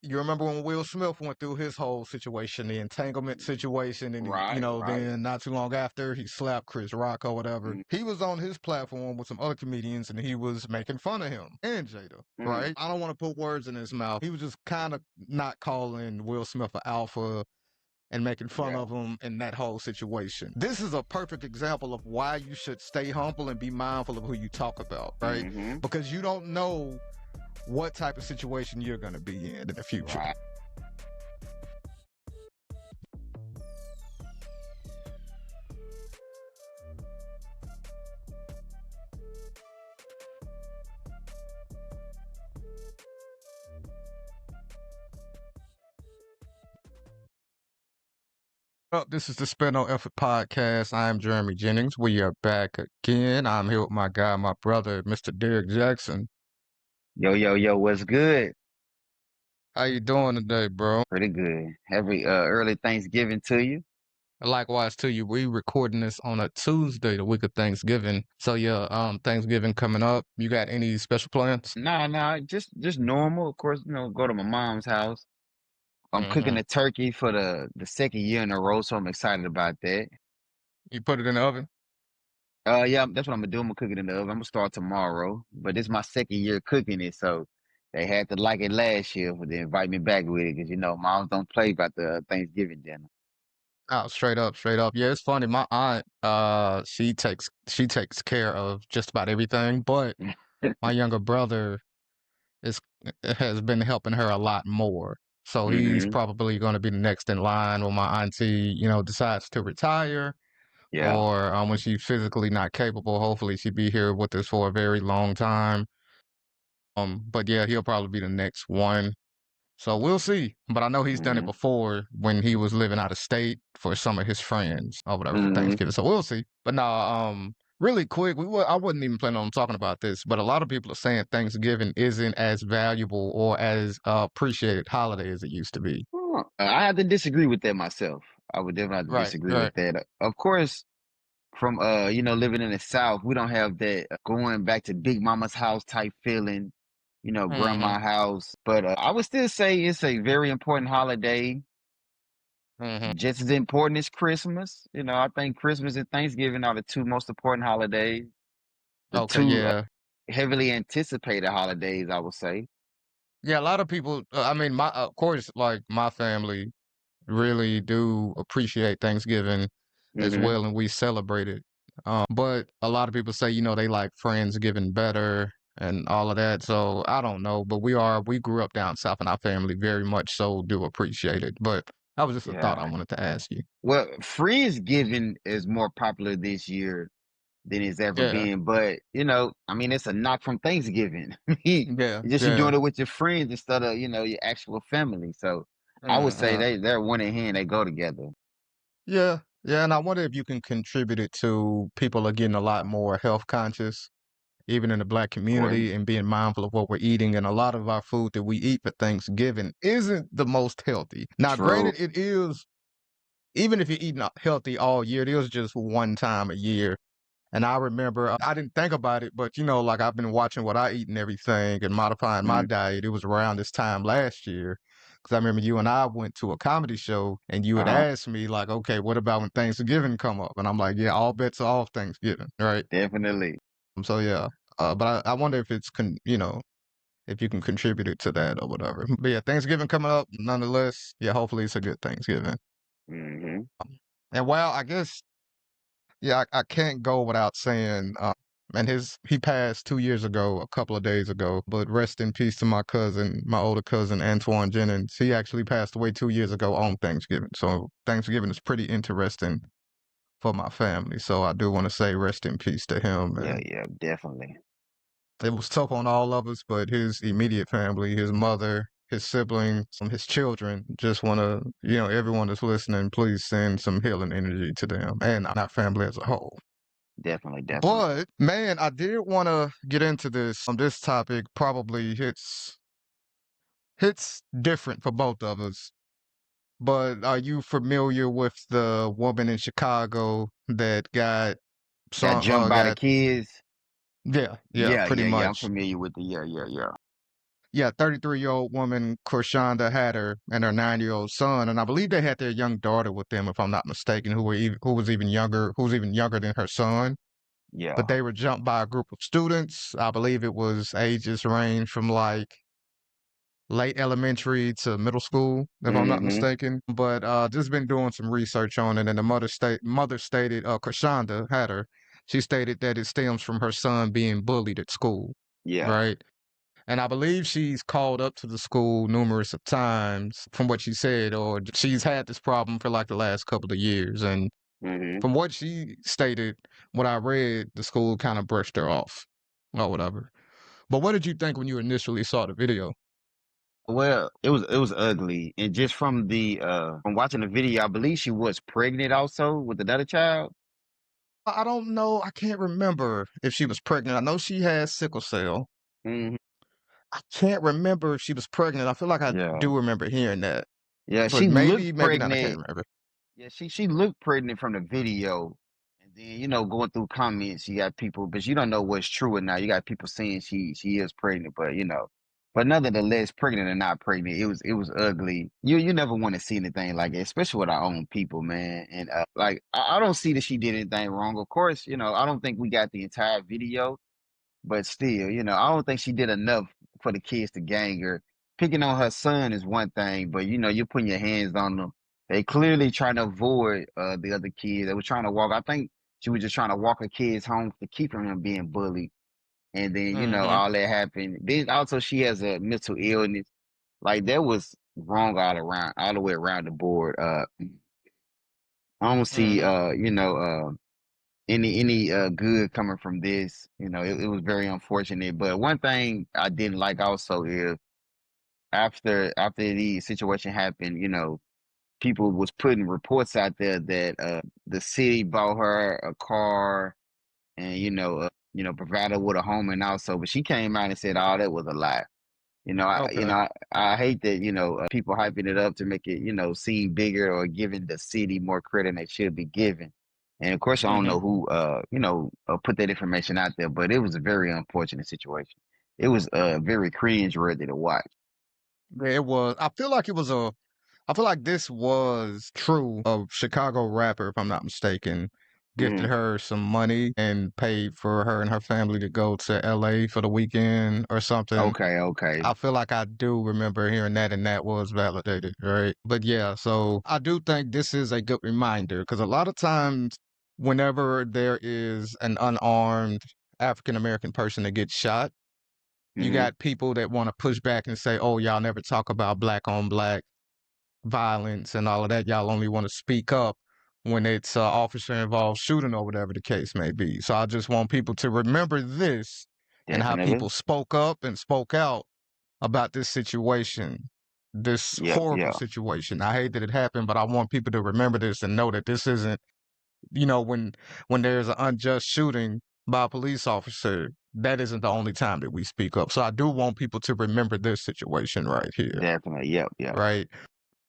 You remember when Will Smith went through his whole situation, the entanglement situation, and Right, right. then not too long after he slapped Chris Rock or whatever. Mm, He was on his platform with some other comedians and he was making fun of him and Jada, mm. right? I don't want to put words in his mouth. He was just kind of not calling Will Smith an alpha and making fun Yeah. of him in that whole situation. This is a perfect example of why you should stay humble and be mindful of who you talk about, right? Mm-hmm. Because you don't know what type of situation you're going to be in the future. Right. This is the Spend No Effort podcast. I'm Jeremy Jennings. We are back again. I'm here with my guy, my brother, Mr. Derek Jackson. Yo, yo, yo, what's good? How you doing today, bro? Pretty good. Happy early Thanksgiving to you. Likewise to you. We recording this on a Tuesday, the week of Thanksgiving. So yeah, Thanksgiving coming up. You got any special plans? Nah, just normal. Of course, go to my mom's house. I'm cooking Mm-hmm. a turkey for the second year in a row, so I'm excited about that. You put it in the oven? Yeah, that's what I'm gonna do. I'm gonna cook it in the oven. I'm gonna start tomorrow, but this is my second year cooking it, so they had to like it last year, but they invite me back with it because moms don't play about the Thanksgiving dinner. Oh, straight up, straight up. Yeah, it's funny. My aunt, she takes care of just about everything, but my younger brother is has been helping her a lot more. So he's Mm-hmm. probably going to be the next in line when my auntie, decides to retire Yeah. or when she's physically not capable. Hopefully she'll be here with us for a very long time. But yeah, he'll probably be the next one. So we'll see. But I know he's done it Mm-hmm. before when he was living out of state for some of his friends or whatever for Mm-hmm. Thanksgiving. So we'll see. But no, really quick, I wasn't even planning on talking about this, but a lot of people are saying Thanksgiving isn't as valuable or as appreciated holiday as it used to be. I have to disagree with that myself. I would definitely have to Right, disagree right. with that. Of course, from living in the South, we don't have that going back to Big Mama's house type feeling, Mm-hmm. grandma house. But I would still say it's a very important holiday, Mm-hmm. just as important as Christmas. I think Christmas and Thanksgiving are the two most important holidays, the Okay, two yeah. heavily anticipated holidays, I would say. Yeah, a lot of people, I mean, of course, like my family really do appreciate Thanksgiving as Hmm. well, and we celebrate it. But a lot of people say, they like Friendsgiving better and all of that. So I don't know, but we grew up down south, and our family very much so do appreciate it. But that was just a thought I Yeah. wanted to ask you. Well, Friendsgiving is more popular this year than it's ever Yeah, been. But I mean, it's a knock from Thanksgiving. It's yeah, just you yeah. doing it with your friends instead of your actual family. So I would say Uh-huh. they're one in hand. They go together. Yeah, yeah. And I wonder if you can contribute it to people are getting a lot more health conscious even in the Black Of course, community, and being mindful of what we're eating. And a lot of our food that we eat for Thanksgiving isn't the most healthy. Now, true. granted, it is, even if you're eating healthy all year, it is just one time a year. And I remember, I didn't think about it, but like I've been watching what I eat and everything and modifying my Mm, diet. It was around this time last year. Because I remember you and I went to a comedy show and you had uh-huh. asked me, like, okay, what about when Thanksgiving come up? And I'm like, yeah, all bets are off Thanksgiving, right? Definitely. So yeah, but I wonder if if you can contribute it to that or whatever. But yeah, Thanksgiving coming up, nonetheless. Yeah, hopefully it's a good Thanksgiving. Hmm. And while I guess, yeah, I can't go without saying, and he passed 2 years ago, a couple of days ago. But rest in peace to my cousin, my older cousin Antoine Jennings. He actually passed away 2 years ago on Thanksgiving. So Thanksgiving is pretty interesting for my family. So I do want to say rest in peace to him. Yeah, And yeah, definitely. it was tough on all of us, but his immediate family, his mother, his siblings, his children, just want to, everyone that's listening, please send some healing energy to them and our family as a whole. Definitely, definitely. But man, I did want to get into this. This topic probably hits different for both of us. But are you familiar with the woman in Chicago that got Got some? jumped by the Got kids. Yeah, yeah, Yeah, pretty yeah, yeah. I'm much. familiar with the yeah, yeah, yeah. yeah, 33-year-old woman, Korshanda Hatter, and her 9-year-old son, and I believe they had their young daughter with them, if I'm not mistaken, who was even younger than her son. But Yeah. they were jumped by a group of students. I believe it was ages range from like late elementary to middle school, if I'm not Mm-hmm. mistaken. But just been doing some research on it, and the mother stated, Korshanda Hatter, she stated that it stems from her son being bullied at school, Yeah. right? And I believe she's called up to the school numerous of times from what she said, or she's had this problem for like the last couple of years. And Mm-hmm. from what she stated, what I read, the school kind of brushed her off or whatever. But what did you think when you initially saw the video? Well, it was ugly, and just from watching the video, I believe she was pregnant also with another child. I don't know. I can't remember if she was pregnant. I know she has sickle cell. Hmm. I can't remember if she was pregnant. I feel like I Yeah, do remember hearing that, yeah, but she looked maybe not. I can't pregnant. remember. Yeah, she looked pregnant from the video, and then going through comments, you got people, but you don't know what's true or not. You got people saying she is pregnant, but nonetheless, pregnant or not pregnant, it was ugly. You never want to see anything like it, especially with our own people, man. And like I don't see that she did anything wrong. Of course, I don't think we got the entire video, but still, I don't think she did enough for the kids to gang her. Picking on her son is one thing, but you're putting your hands on them. They clearly trying to avoid the other kids. They were trying to walk. I think she was just trying to walk her kids home to keep from him being bullied. And then, Hmm. all that happened. Then also she has a mental illness. Like that was wrong all the way around the board. I don't see Hmm. any good coming from this. It was very unfortunate. But one thing I didn't like also is after the situation happened, people was putting reports out there that the city bought her a car and provided her with a home and also, but she came out and said all that was a lie. Okay. I hate that, people hyping it up to make it, seem bigger or giving the city more credit than they should be given. And of course, I don't Hmm. know who, put that information out there, but it was a very unfortunate situation. It was very cringe-worthy to watch. Yeah, it was. I feel like this was true of Chicago rapper, if I'm not mistaken, gifted Hmm. her some money and paid for her and her family to go to LA for the weekend or something. Okay, okay. I feel like I do remember hearing that, and that was validated, right? But yeah, so I do think this is a good reminder because a lot of times, whenever there is an unarmed African American person that gets shot, you Hmm. got people that want to push back and say, oh, y'all never talk about black on black violence and all of that. Y'all only want to speak up when it's officer involved shooting or whatever the case may be. So I just want people to remember this and how Definitely. people spoke up and spoke out about this situation, this Yeah, horrible yeah. situation. I hate that it happened, but I want people to remember this and know that this isn't, when there's an unjust shooting by a police officer, that isn't the only time that we speak up. So I do want people to remember this situation right here, Definitely. Yep, yep. right?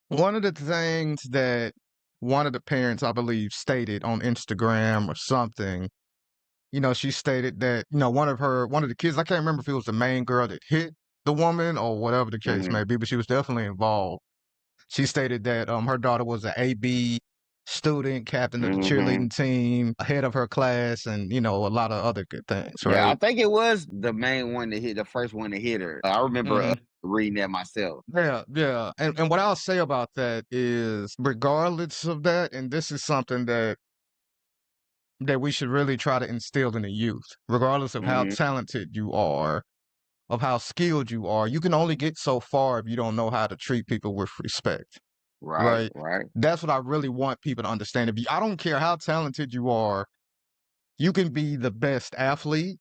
One of the things that one of the parents, I believe, stated on Instagram or something, she stated that, one of the kids, I can't remember if it was the main girl that hit the woman or whatever the case Hmm. may be, but she was definitely involved. She stated that her daughter was an AB student, captain of the Hmm. cheerleading team, head of her class, and a lot of other good things, Yeah, I right? think it was the main one that hit the first one to hit her. I remember Hmm. reading that myself. Yeah, yeah. And what I'll say about that is, regardless of that, and this is something that we should really try to instill in the youth, regardless of how Hmm. talented you are, of how skilled you are. You can only get so far if you don't know how to treat people with respect, Right, right? right. That's what I really want people to understand. I don't care how talented you are, you can be the best athlete.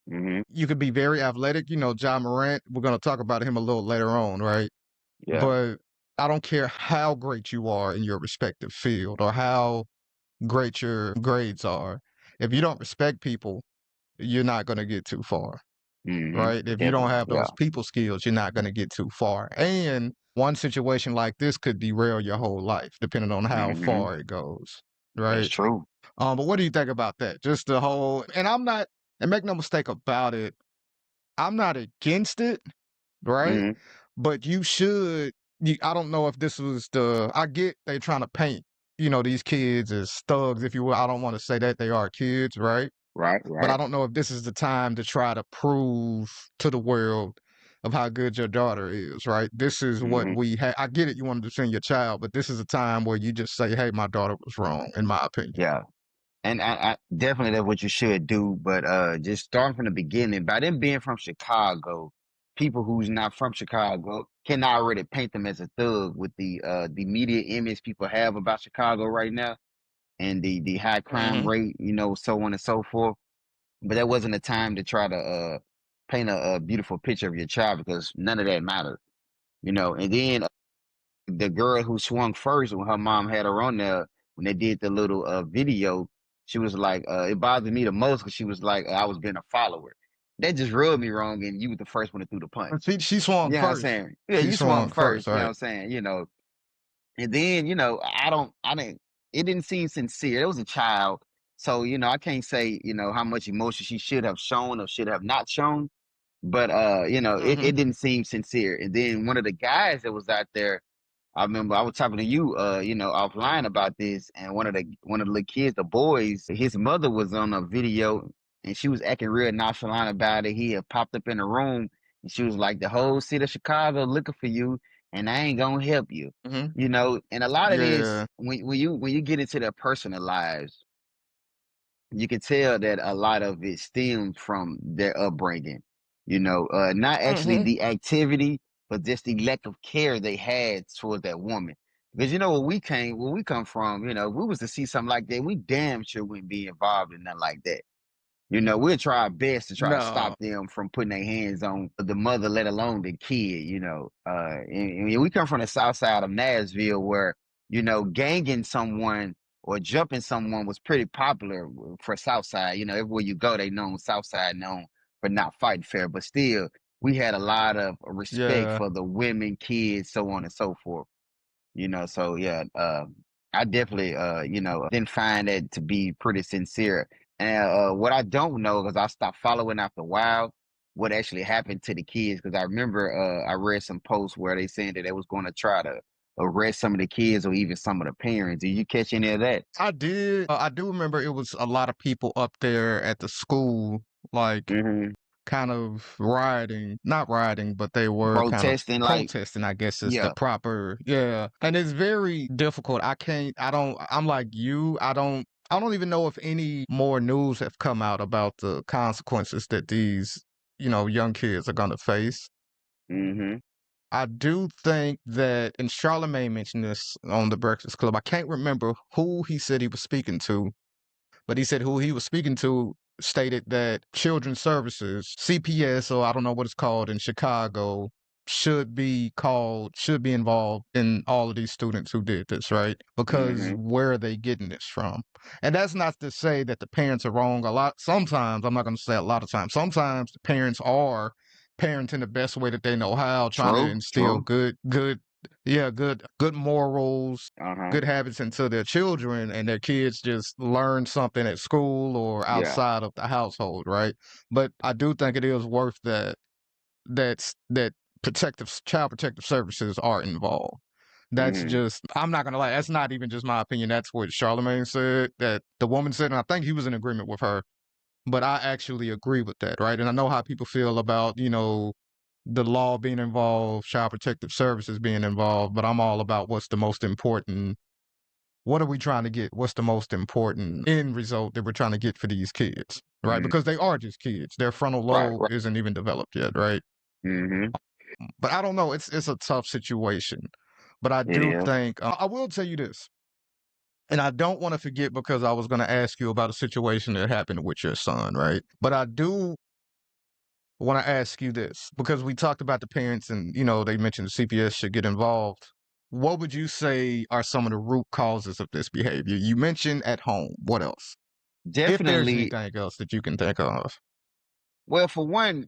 Hmm. You can be very athletic. John Morant, we're going to talk about him a little later on, right? Yeah. But I don't care how great you are in your respective field or how great your grades are. If you don't respect people, you're not going to get too far, Hmm. right? If you don't Definitely. have Yeah. those people skills, you're not going to get too far. And one situation like this could derail your whole life, depending on how Hmm. far it goes, That's right? true. But what do you think about that? Just the whole, and I'm not, and make no mistake about it, I'm not against it. right? Hmm. But you should. I don't know if this was the. I get they trying to paint, these kids as thugs, if you will. I don't want to say that they are kids, right? Right, But I right. don't know if this is the time to try to prove to the world of how good your daughter is, right? This is what Hmm. we had. I get it, you want to defend your child, but this is a time where you just say, "Hey, my daughter was wrong," in my opinion. Yeah. And I definitely that's what you should do. But just starting from the beginning, by them being from Chicago, people who's not from Chicago can already paint them as a thug with the media image people have about Chicago right now and the high crime Hmm. rate, so on and so forth. But that wasn't a time to try to paint a beautiful picture of your child because none of that mattered, And then the girl who swung first when her mom had her on there when they did the little video, she was like, it bothered me the most because she was like, I was being a follower. That just rubbed me wrong, and you were the first one to threw the punch. She swung You know what I'm first. saying? Yeah, She you swung swung first, first. You know what right? I'm saying? And then I didn't. It didn't seem sincere. It was a child, so I can't say how much emotion she should have shown or should have not shown. But it Hmm. didn't seem sincere. And then one of the guys that was out there, I remember I was talking to you, offline about this, and one of the little kids, the boys, his mother was on a video, and she was acting real nonchalant about it. He had popped up in the room, and she was like, "The whole city of Chicago looking for you, and I ain't gonna help you," Hmm. And a lot of this, Yeah. when you get into their personal lives, you can tell that a lot of it stems from their upbringing. Not actually Hmm. the activity, but just the lack of care they had towards that woman. Because where we come from, if we was to see something like that, we damn sure wouldn't be involved in nothing like that. We'll try our best to try to No. stop them from putting their hands on the mother, let alone the kid, and we come from the south side of Nashville where, ganging someone or jumping someone was pretty popular for south side. Everywhere you go, they known south side known for not fighting fair, but still we had a lot of respect Yeah. for the women, kids, so on and so forth. So yeah, I definitely didn't find that to be pretty sincere. And what I don't know, because I stopped following after a while, what actually happened to the kids, because I remember I read some posts where they saying that they was going to try to arrest some of the kids or even some of the parents. Did you catch any of that? I did. I do remember it was a lot of people up there at the school, like Hmm. kind of rioting, not rioting, but they were kind of Protesting, like, protesting, I guess is the yeah. proper, yeah. And it's very difficult. I'm like you, I don't even know if any more news have come out about the consequences that these, young kids are going to face. Hmm. I do think that, and Charlemagne mentioned this on the Breakfast Club. I can't remember who he said he was speaking to, but he said who he was speaking to stated that Children's Services, CPS, or I don't know what it's called in Chicago, should be involved in all of these students who did this, right? Because Hmm. where are they getting this from? And that's not to say that the parents are wrong. Sometimes, I'm not going to say a lot of times, sometimes the parents are parenting the best way that they know how, trying to True, instill true. good morals, Uh-huh. good habits into their children, and their kids just learn something at school or Yeah. outside of the household, right? But I do think it is worth that child protective services are involved. That's Hmm. just, I'm not gonna lie, that's not even just my opinion. That's what Charlemagne said, that the woman said, and I think he was in agreement with her. But I actually agree with that, right? And I know how people feel about, the law being involved, child protective services being involved, but I'm all about what's the most important. What are we trying to get? What's the most important end result that we're trying to get for these kids, right? Hmm. Because they are just kids. Their frontal Right, lobe right. isn't even developed yet, right? Hmm. But I don't know. It's a tough situation. But I It do is. think I will tell you this, and I don't want to forget because I was going to ask you about a situation that happened with your son, right? But I do want to ask you this because we talked about the parents and, they mentioned the CPS should get involved. What would you say are some of the root causes of this behavior? You mentioned at home. What else? If there's Definitely. anything else that you can think of. Well, for one,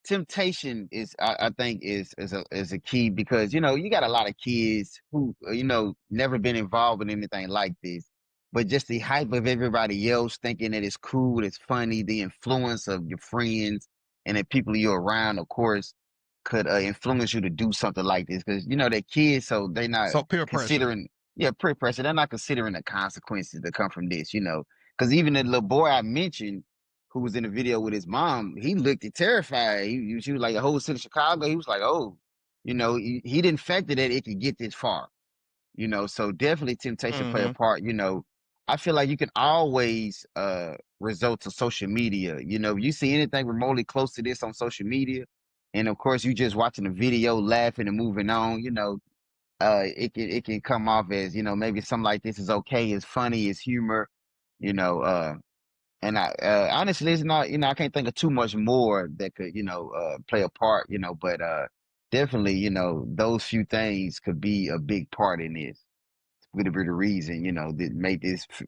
temptation is I think is a key because you got a lot of kids who never been involved in anything like this, but just the hype of everybody else thinking that it's cool, it's funny, the influence of your friends and the people you're around, of course, influence you to do something like this because you know they're kids, so they're not So peer pressure. considering, yeah, peer pressure. They're not considering the consequences that come from this, you know. Because even the little boy I mentioned, who was in the video with his mom, he looked terrified. She was like the whole city of Chicago. He was like, oh, you know, he didn't factor that it could get this far, you know. So definitely temptation play a Hmm. part, you know. I feel like you can always resort to social media. You know, you see anything remotely close to this on social media, and of course you just watching a video, laughing and moving on, you know, it can come off as, you know, maybe something like this is okay, it's funny, it's humor, you know, and I honestly it's not, you know, I can't think of too much more that could, you know, play a part, you know, but definitely, you know, those few things could be a big part in this. Could be the reason, you know, that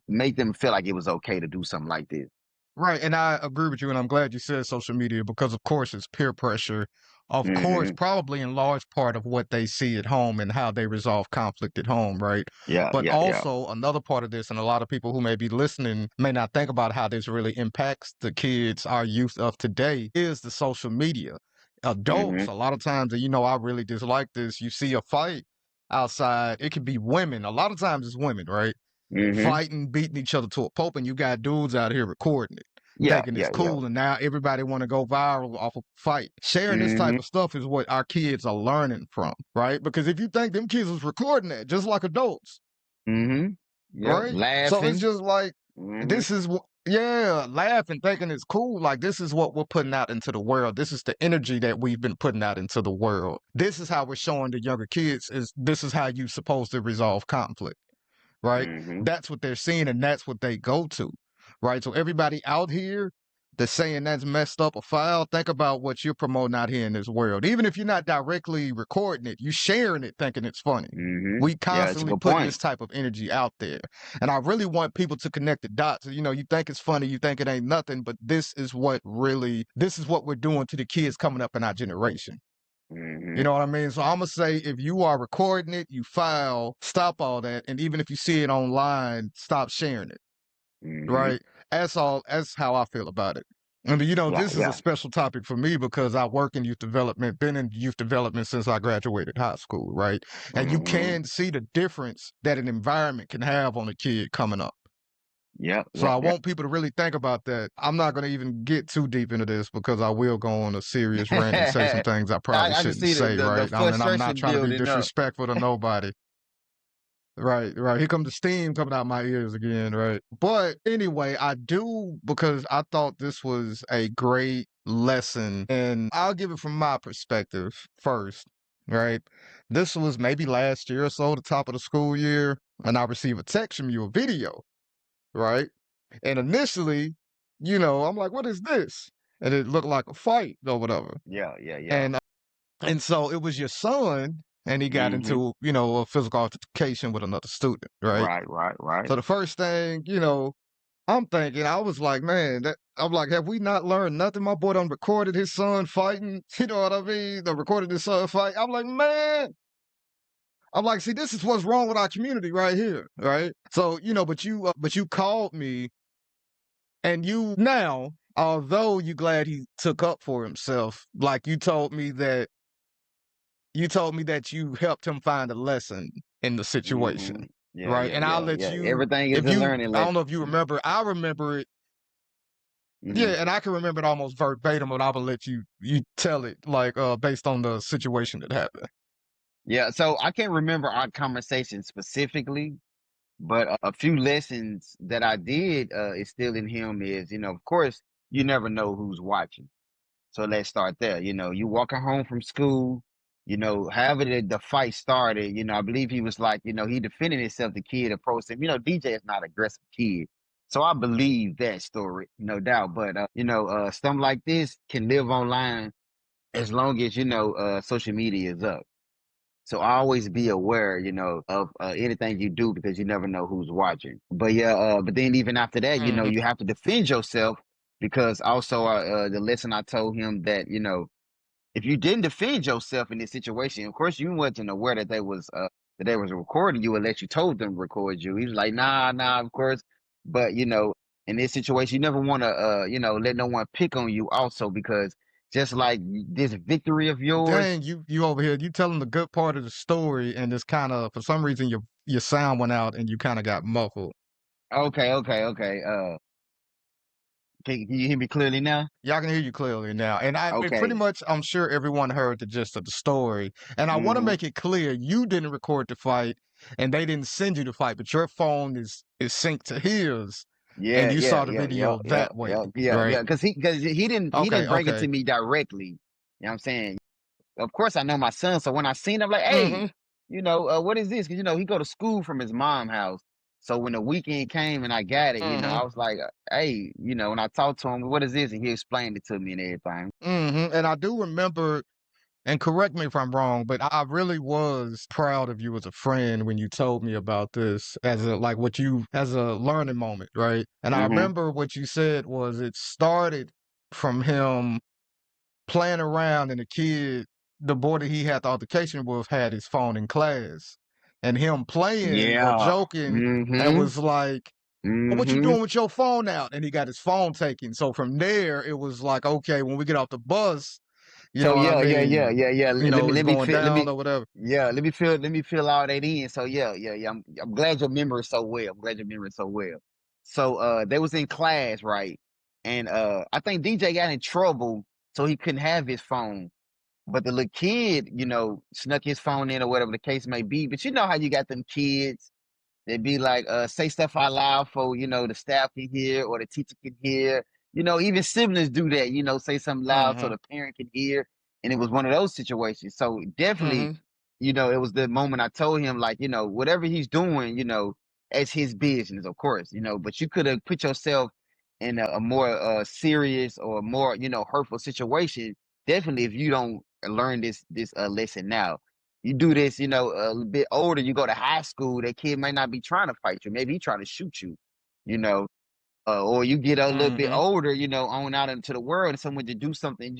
make them feel like it was okay to do something like this. Right, and I agree with you, and I'm glad you said social media because, of course, it's peer pressure. Of course, Hmm. probably in large part of what they see at home and how they resolve conflict at home, right? Yeah, But yeah, yeah. also another part of this, and a lot of people who may be listening may not think about how this really impacts the kids, our youth of today, is the social media. Adults, Hmm. a lot of times, and you know, I really dislike this. You see a fight outside, it could be women. A lot of times it's women, right? Hmm. Fighting, beating each other to a pulp, and you got dudes out here recording it, Yeah, thinking it's yeah, yeah. cool, and now everybody want to go viral off a fight. Sharing this type Hmm. of stuff is what our kids are learning from, right? Because if you think them kids was recording that just like adults, Hmm. Yeah, right? So it's laughing. just like Hmm. this is yeah, laughing, thinking it's cool. Like this is what we're putting out into the world. This is the energy that we've been putting out into the world. This is how we're showing the younger kids is this is how you supposed to resolve conflict, right? Hmm. That's what they're seeing and that's what they go to, right? So everybody out here that's saying that's messed up or foul, think about what you're promoting out here in this world. Even if you're not directly recording it, you sharing it thinking it's funny. Hmm. We Yeah, that's a constantly good putting this point. type of energy out there. And I really want people to connect the dots. You know, you think it's funny, you think it ain't nothing, but this is what we're doing to the kids coming up in our generation. You Hmm. know what I mean? So I'm gonna say if you are recording it, you file, stop all that, and even if you see it online, stop sharing it. Hmm. Right? That's how I feel about it. And you know, Yeah, this is a yeah. special topic for me because I work in youth development, been in youth development since I graduated high school, right? And you Hmm. can see the difference that an environment can have on a kid coming up. Yeah, So yeah, I yeah. want people to really think about that. I'm not going to even get too deep into this because I will go on a serious rant and say some things I probably I can shouldn't see the, say, the right? And I'm not frustration trying to be building up. disrespectful to nobody. Right, right. Here comes the steam coming out my ears again, right? But anyway, I do because I thought this was a great lesson, and I'll give it from my perspective first, right? This was maybe last year or so, the top of the school year, and I received a text from you, a video, right? And initially, you know, I'm like, what is this? And it looked like a fight or whatever. Yeah, yeah, yeah. And so it was your son, and he got Hmm. into, you know, a physical altercation with another student, right? Right, right, right. So the first thing, you know, I'm thinking, I was like, man, I'm like, have we not learned nothing? My boy done recorded his son fighting. You know what I mean? Done recorded his son fight. I'm like, man. I'm like, see, this is what's wrong with our community right here, right? So, you know, but you called me, and you now, although you glad he took up for himself, like you told me that you helped him find a lesson in the Hmm. situation, Yeah, right? yeah, And I'll yeah, let yeah. you, Everything is if a you, learning I don't know lesson. if you remember, I remember it. Hmm. Yeah, and I can remember it almost verbatim, but I will let you tell it like based on the situation that happened. Yeah, so I can't remember our conversation specifically, but a few lessons that I did instill in him is, you know, of course, you never know who's watching. So let's start there. You know, you walking home from school, you know, however the fight started, you know, I believe he was like, you know, he defended himself, the kid approached him. You know, DJ is not an aggressive kid. So I believe that story, no doubt. But, you know, something like this can live online as long as, you know, social media is up. So always be aware, you know, of anything you do because you never know who's watching. But yeah, but then even after that, you know, Mhm. you have to defend yourself because also the lesson I told him that, you know, if you didn't defend yourself in this situation, of course you wasn't aware that they was recording you unless you told them to record you. He was like, nah, nah, of course. But you know, in this situation, you never want to you know, let no one pick on you also because just like this victory of yours. Dang, you over here, you telling the good part of the story, and it's kinda for some reason, your sound went out and you kinda got muffled. Okay, okay, okay. Can you hear me clearly now? Yeah, I can hear you clearly now, and pretty Okay. much, I'm sure everyone heard the gist of the story, and I wanna Hmm. make it clear, you didn't record the fight, and they didn't send you the fight, but your phone is synced to his, and Yeah, you yeah, saw the yeah, yeah, video yeah, that way, yeah, yeah, right? yeah. Because he Okay, didn't bring it okay. to me directly. You know what I'm saying? Of course, I know my son, so when I seen him, I'm like, hey, Mhm, what is this? Because he go to school from his mom house. So when the weekend came and I got it, mhm, I was like, hey, when I talked to him, what is this? And he explained it to me and everything. mhm, and I do remember, and correct me if I'm wrong, but I really was proud of you as a friend when you told me about this as a like what you as a learning moment, right? And I Hmm. remember what you said was it started from him playing around and the boy that he had the altercation with had his phone in class. And him playing or Yeah. joking and Hmm. was like, "Oh, what you Hmm. doing with your phone out?" And he got his phone taken. So from there, it was like, okay, when we get off the bus, you So know what I yeah, yeah, yeah, mean? yeah, yeah. You know, it's Let me going feel let down me or whatever. yeah, let me feel all that in. So yeah, yeah, yeah. I'm glad your memory is so well. I'm glad your memory is so well. So they was in class, right? And I think DJ got in trouble so he couldn't have his phone. But the little kid, snuck his phone in or whatever the case may be. But you know how you got them kids. They'd be like, say stuff out loud for, the staff can hear or the teacher can hear. Even siblings do that, say something loud so Mhm. the parent can hear. And it was one of those situations. So definitely, Mhm. it was the moment I told him, like, whatever he's doing, as his business, of course, but you could have put yourself in a more serious or more, hurtful situation. Definitely if you don't learn this lesson now. You do this, a little bit older, you go to high school, that kid might not be trying to fight you. Maybe he trying to shoot you, you know, or you get a little bit Mhm. older, on out into the world and someone to do something,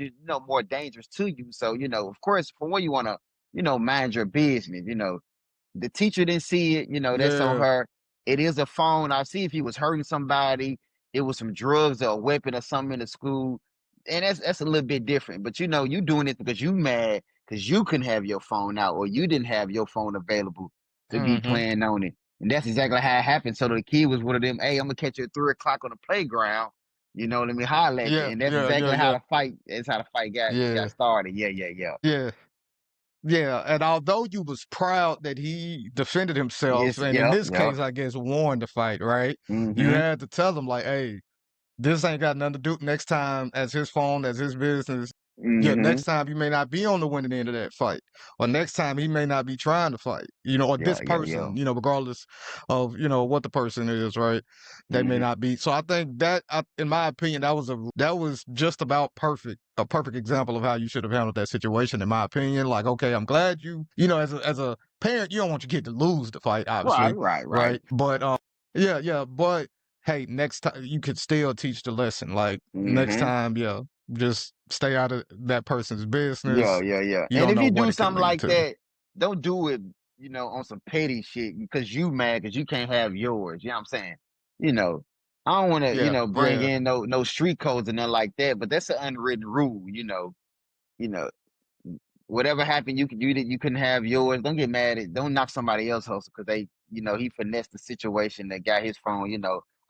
more dangerous to you. So, of course, for one, you want to, mind your business, the teacher didn't see it, that's on Yeah. her. It is a phone. I see if he was hurting somebody, it was some drugs or a weapon or something in the school. And that's a little bit different. But you doing it because you mad because you couldn't have your phone out or you didn't have your phone available to be Mhm. playing on it. And that's exactly how it happened. So the kid was one of them, hey, I'm gonna catch you at 3 o'clock on the playground. Let me holler at you. Yeah, And that's yeah, yeah, exactly yeah. how the fight got Yeah. started. Yeah, yeah, yeah. Yeah. Yeah, and although you was proud that he defended himself, Yes, and in yep, this yep. case, I guess, won the fight, right? You Mm-hmm. had to tell him like, "Hey, this ain't got nothing to do next time as his phone, as his business. Yeah, Mm-hmm. next time you may not be on the winning end of that fight, or next time he may not be trying to fight, or Yeah, this yeah, yeah. person, regardless of what the person is, right? They may Mhm. not be. So I think that, in my opinion, that was just about perfect, a perfect example of how you should have handled that situation, in my opinion. Like, okay, I'm glad as a parent, you don't want your kid to lose the fight, Right, obviously, right, right. right? But yeah, yeah, but hey, next time you could still teach the lesson. Like next Mhm. time, yeah, just stay out of that person's Yeah, business. yeah, yeah. You And don't if know you what do it could something lead like to. that, don't do it, on some petty shit because you mad because you can't have yours. You know what I'm saying? You know, I don't want to, Yeah, bring yeah. in no street codes and nothing like that, but that's an unwritten rule. You know, whatever happened, you couldn't have yours. Don't get mad at, don't knock somebody else hustle because he finessed the situation that got his phone.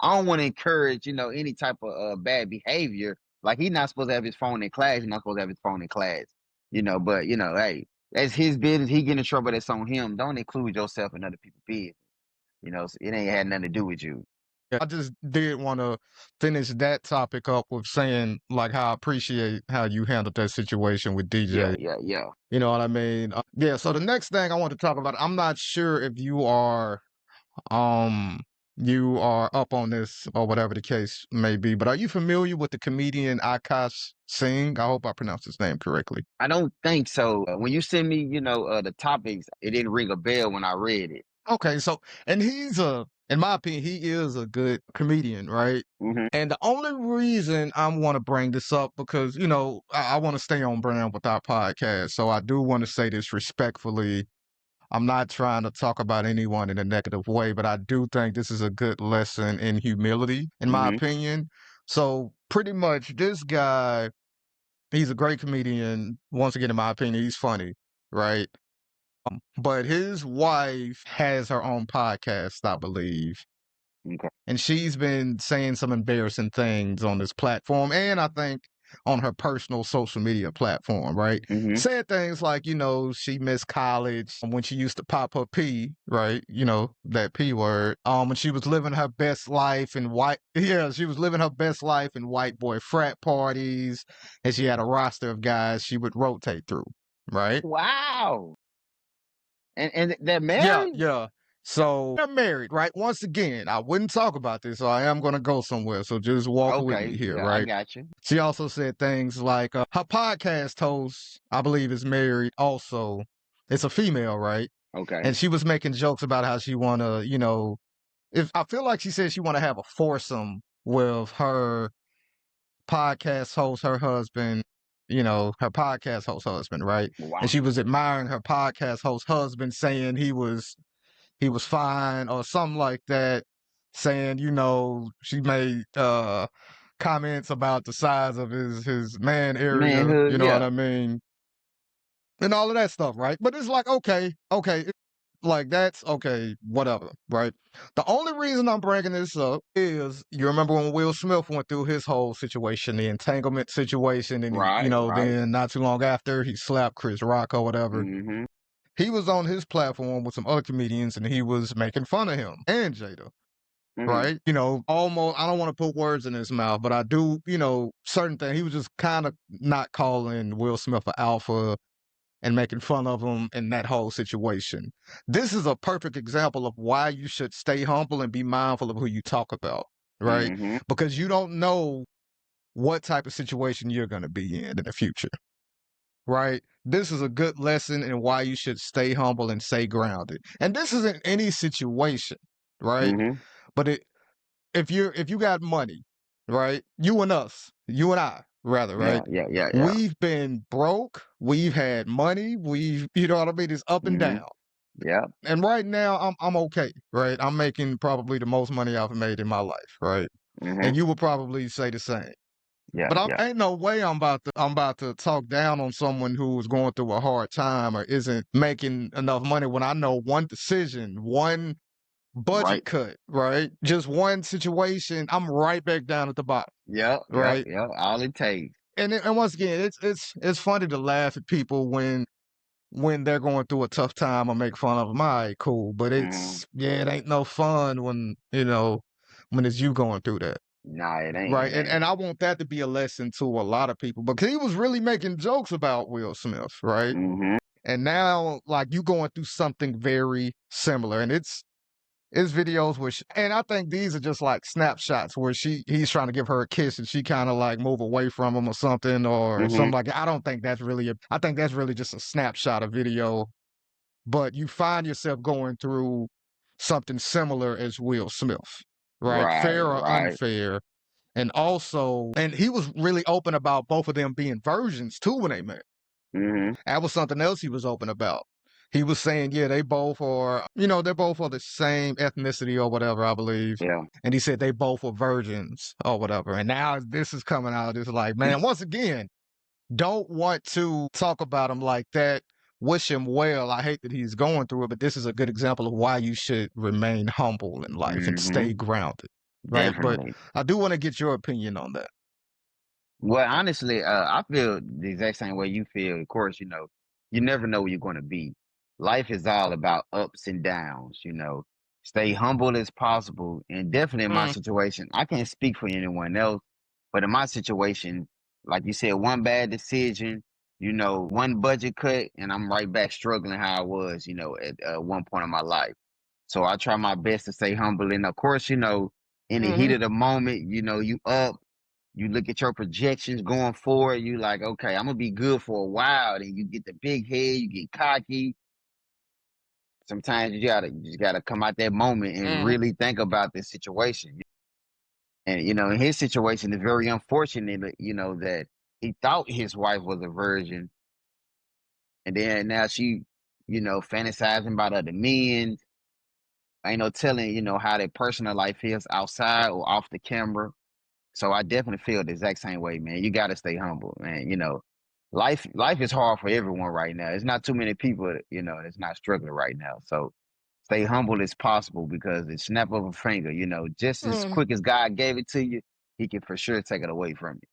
I don't want to encourage, any type of bad behavior. Like he's not supposed to have his phone in class. He's not supposed to have his phone in class. But hey, that's his business. He get in trouble. That's on him. Don't include yourself in other people's business. So it ain't had nothing to do with you. I just did want to finish that topic up with saying like how I appreciate how you handled that situation with Yeah, DJ. yeah, yeah. You know what I mean? Yeah. So the next thing I want to talk about, I'm not sure if um you are up on this or whatever the case may be, but are you familiar with the comedian Akash Singh? I hope I pronounced his name correctly. I don't think so. When you send me, the topics, it didn't ring a bell when I read it. Okay, so and in my opinion, he is a good comedian, right? Hmm. And the only reason I want to bring this up because I want to stay on brand with our podcast, so I do want to say this respectfully. I'm not trying to talk about anyone in a negative way, but I do think this is a good lesson in humility, in my Hmm. opinion. So pretty much, this guy. He's a great comedian. Once again, in my opinion, he's funny, right? But his wife has her own podcast, I believe. Okay. And she's been saying some embarrassing things on this platform, and I think on her personal social media platform, right? Mm-hmm. Said things like, she missed college when she used to pop her P, right? That P word. When she was living her best life in she was living her best life in white boy frat parties, and she had a roster of guys she would rotate through, right? Wow. And they're Yeah, married? yeah. So they're married, right? Once again, I wouldn't talk about this, so I am going to go somewhere. So just walk with me Okay. here, Yeah, I right? got you. She also said things like her podcast host, I believe, is married. Also, it's a female, right? Okay. And she was making jokes about how she want to, if I feel like she said she want to have a foursome with her podcast host, her husband, her podcast host husband, right? And Wow. she was admiring her podcast host husband, saying he was fine or something like that, saying, she made comments about the size of his man area, Manhood, you know what yeah. I mean? And all of that stuff, right? But it's like, okay, like that's okay, whatever, right? The only reason I'm bringing this up is you remember when Will Smith went through his whole situation, the entanglement situation, and Right, right. then not too long after he slapped Chris Rock or whatever. Mm-hmm. He was on his platform with some other comedians and he was making fun of him and Jada, Mm-hmm. right? Almost, I don't want to put words in his mouth, but I do, certain things. He was just kind of not calling Will Smith an alpha and making fun of him in that whole situation. This is a perfect example of why you should stay humble and be mindful of who you talk about, right? Mm-hmm. Because you don't know what type of situation you're going to be in the future, right? This is a good lesson in why you should stay humble and stay grounded. And this is in any situation, right? Mm-hmm. But if you got money, right? You and I, rather, Yeah, right? yeah, yeah, yeah. We've been broke, we've had money, you know what I mean? It's up and Mm-hmm. down. Yeah. And right now I'm okay, right? I'm making probably the most money I've made in my life, right? Mm-hmm. And you would probably say the same. Yeah, But yeah. ain't no way I'm about to talk down on someone who is going through a hard time or isn't making enough money when I know one decision, one budget Right. cut, right? Just one situation, I'm right back down at the bottom, Yep, yep, right? yep. All it takes. And once again, it's funny to laugh at people when they're going through a tough time or make fun of them. All right, cool, but Mm-hmm. it ain't no fun when it's you going through that. Nah, it ain't. Right. It And ain't. I want that to be a lesson to a lot of people because he was really making jokes about Will Smith, right? Mm-hmm. And now like you going through something very similar. And it's videos and I think these are just like snapshots where he's trying to give her a kiss and she kind of like move away from him or something or Mm-hmm. something like that. I don't think that's really I think that's really just a snapshot of video. But you find yourself going through something similar as Will Smith, right? Right, Fair or right. unfair. And he was really open about both of them being virgins too when they met. Mm-hmm. That was something else he was open about. He was saying, yeah, they both are, they're both of the same ethnicity or whatever, I believe. Yeah. And he said they both were virgins or whatever. And now this is coming out. It's like, man, once again, don't want to talk about him like that. Wish him well. I hate that he's going through it, but this is a good example of why you should remain humble in life and Mm-hmm. stay grounded, right? But Definitely. I do want to get your opinion on that. Well, honestly, I feel the exact same way you feel. Of course, you never know where you're going to be. Life is all about ups and downs, Stay humble as possible. And definitely in my Mm, situation, I can't speak for anyone else, but in my situation, like you said, one bad decision, one budget cut, and I'm right back struggling how I was, at one point in my life. So I try my best to stay humble. And of course, in the heat mhm, of the moment, you up. You look at your projections going forward, you like, okay, I'm gonna be good for a while. Then you get the big head, you get cocky. Sometimes you just gotta come out that moment and mhm, really think about this situation. And in his situation, it's very unfortunate, that he thought his wife was a virgin, and then now she, fantasizing about other men. Ain't no telling, how their personal life is outside or off the camera. So I definitely feel the exact same way, man. You got to stay humble, man. Life is hard for everyone right now. It's not too many people, that's not struggling right now. So stay humble as possible because the snap of a finger, just as Mm. quick as God gave it to you, He can for sure take it away from you.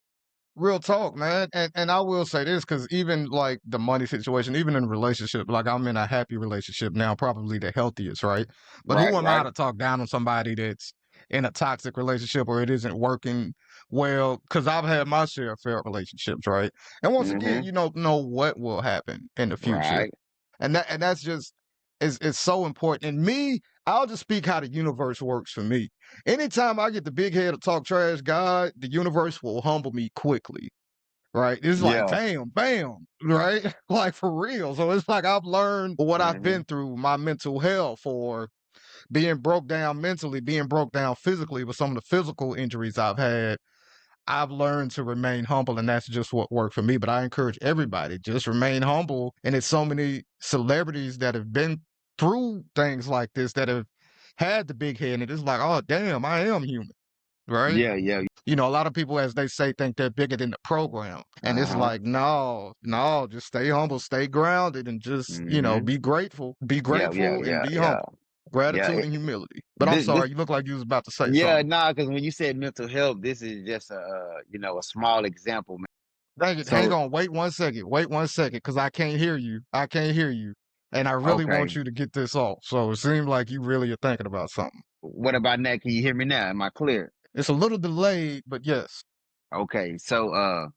Real talk, man. And I will say this, because even like the money situation, even in a relationship, like I'm in a happy relationship now, probably the healthiest, right? But Right, who am I right. to talk down on somebody that's in a toxic relationship or it isn't working well? Because I've had my share of failed relationships, right? And once again, Mm-hmm. you don't know what will happen in the future. Right. And that's just it's so important. And me, I'll just speak how the universe works for me. Anytime I get the big head to talk trash, God, the universe will humble me quickly. Right? It's like Yeah. bam, bam, right? Like for real. So it's like I've learned what I've Mm-hmm. been through, my mental health, or being broke down mentally, being broke down physically with some of the physical injuries I've had. I've learned to remain humble, and that's just what worked for me. But I encourage everybody, just remain humble. And it's so many celebrities that have been through things like this that have had the big head, and it's like, oh damn, I am human, right? Yeah, yeah. A lot of people, as they say, think they're bigger than the program. And it's Uh-huh. like, no, no, just stay humble, stay grounded, and just, Mm-hmm. be grateful. Be Yeah, yeah, grateful and yeah, be yeah. humble. Yeah. Gratitude and humility. But I'm This sorry, you look like you was about to say Yeah, something. nah, because when you said mental health, this is just a small example, man. Dang it, hang So, on, wait 1 second, because I can't hear you. I can't hear you. And I really okay, want you to get this off. So it seems like you really are thinking about something. what about that? Can you hear me now? Am I clear? It's a little delayed, but yes. Okay, so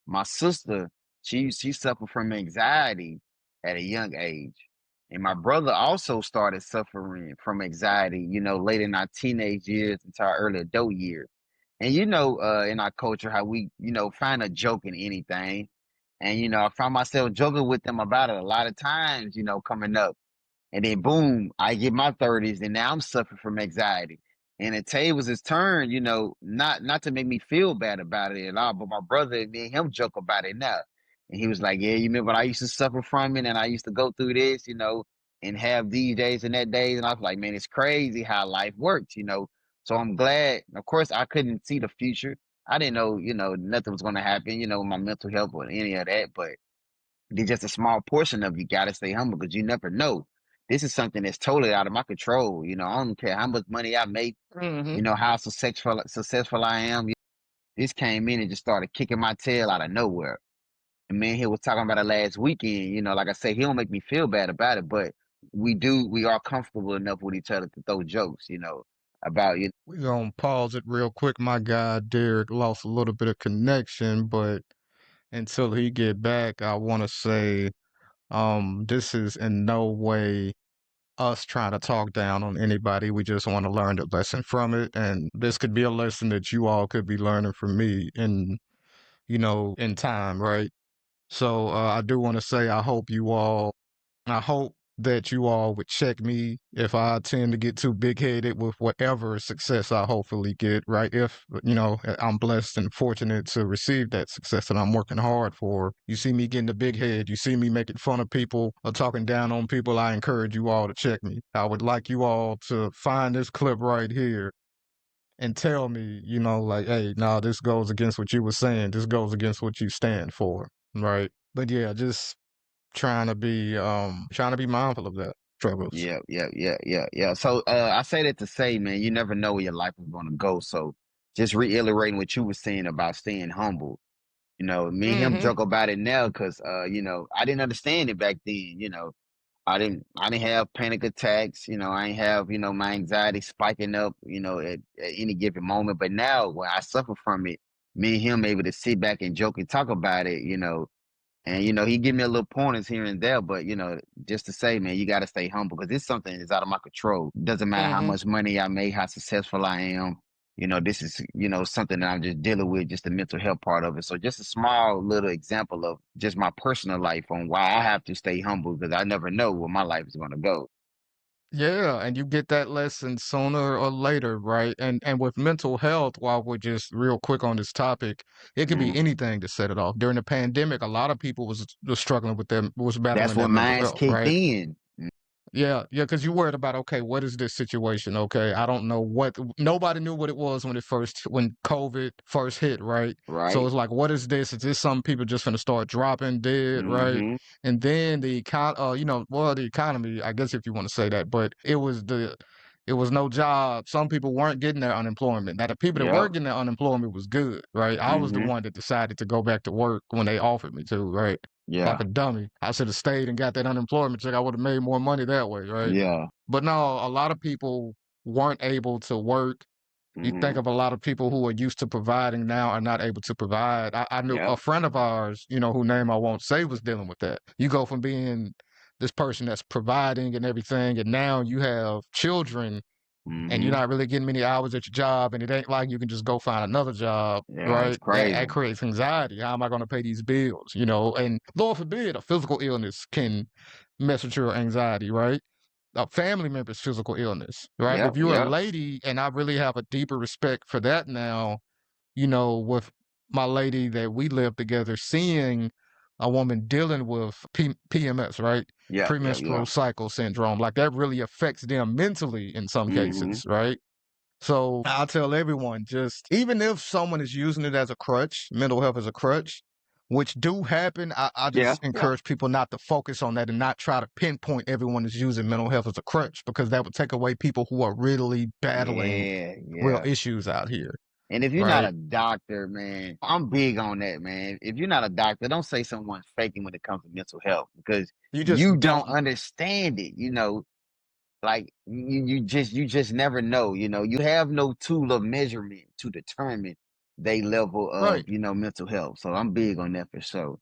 my sister, she suffered from anxiety at a young age, and my brother also started suffering from anxiety, late in our teenage years into our early adult years. And in our culture, how we, find a joke in anything. And I found myself joking with them about it a lot of times, coming up. And then boom, I get my 30s and now I'm suffering from anxiety. And the tables is turned, not to make me feel bad about it at all, but my brother and me and him joke about it now. And he was like, yeah, you remember when I used to suffer from it and I used to go through this, and have these days and that days. And I was like, man, it's crazy how life works. So I'm glad. Of course, I couldn't see the future. I didn't know, nothing was going to happen, with my mental health or any of that. But it's just a small portion of you got to stay humble because you never know. This is something that's totally out of my control. I don't care how much money I make, Hmm. how successful I am. This came in and just started kicking my tail out of nowhere. And me and he was talking about it last weekend. Like I say, he don't make me feel bad about it, but we are comfortable enough with each other to throw jokes, about We're gonna pause it real quick. My guy Derek lost a little bit of connection, but until he get back, I want to say, this is in no way us trying to talk down on anybody. We just want to learn the lesson from it, and this could be a lesson that you all could be learning from me in time, right? So I do want to say, I hope that you all would check me if I tend to get too big headed with whatever success I hopefully get, right? If, I'm blessed and fortunate to receive that success that I'm working hard for. You see me getting the big head, you see me making fun of people or talking down on people, I encourage you all to check me. I would like you all to find this clip right here and tell me, like, hey, no, this goes against what you were saying. This goes against what you stand for, right? But yeah, just trying to be mindful of that struggles. yeah, yeah, yeah, yeah, yeah. So I say that to say, man, you never know where your life is gonna go. So just reiterating what you were saying about staying humble. Me and him Mm-hmm. joke about it now because I didn't understand it back then. I didn't have panic attacks, I ain't have, my anxiety spiking up, at any given moment. But now when I suffer from it, me and him able to sit back and joke and talk about it, and he give me a little pointers here and there, but just to say, man, you got to stay humble because it's something that's out of my control. Doesn't matter how Mm-hmm. much money I make, how successful I am. This is something that I'm just dealing with, just the mental health part of it. So just a small little example of just my personal life on why I have to stay humble because I never know where my life is going to go. Yeah, and you get that lesson sooner or later, right? And with mental health, while we're just real quick on this topic, it could be Mhm. anything to set it off. During the pandemic, a lot of people was struggling with them, was That's battling their when mental mines health, kicked right? in. Yeah, yeah, because you worried about, okay, what is this situation? Okay, I don't know what nobody knew what it was when COVID first hit, right? So Right. it's like, what is this? Is this some people just gonna start dropping dead, right? Mhm. And then the economy, I guess if you want to say that, but it was no job. Some people weren't getting their unemployment. Now the people that were Yep. getting their unemployment was good, right? I was the Mhm. one that decided to go back to work when they offered me to, right? Like Yeah. a dummy. I should have stayed and got that unemployment check. I would have made more money that way, right? Yeah. But no, a lot of people weren't able to work. You think Mhm. of a lot of people who are used to providing now are not able to provide. I knew Yep. a friend of ours, whose name I won't say, was dealing with that. You go from being this person that's providing and everything, and now you have children and you're Mhm. not really getting many hours at your job, and it ain't like you can just go find another job, Yeah, it's right? That crazy. creates anxiety. How am I going to pay these bills? And Lord forbid, a physical illness can mess with your anxiety, right? A family member's physical illness, right? Yep, If you're a yep. lady, and I really have a deeper respect for that now, with my lady that we live together, seeing a woman dealing with PMS, right? Yeah, yeah, Premenstrual yeah. cycle syndrome, like that really affects them mentally in some Mhm. cases, right? So I'll tell everyone, just even if someone is using it as a crutch, mental health as a crutch, which do happen, I Yeah, just yeah. encourage people not to focus on that and not try to pinpoint everyone is using mental health as a crutch, because that would take away people who are really battling Yeah, real yeah. issues out here, And if you're not right? a doctor, man, I'm big on that, man. If you're not a doctor, don't say someone's faking when it comes to mental health because You just you don't don't. understand it, like you just never know, you have no tool of measurement to determine they level of, Right. mental health. So I'm big on that for sure.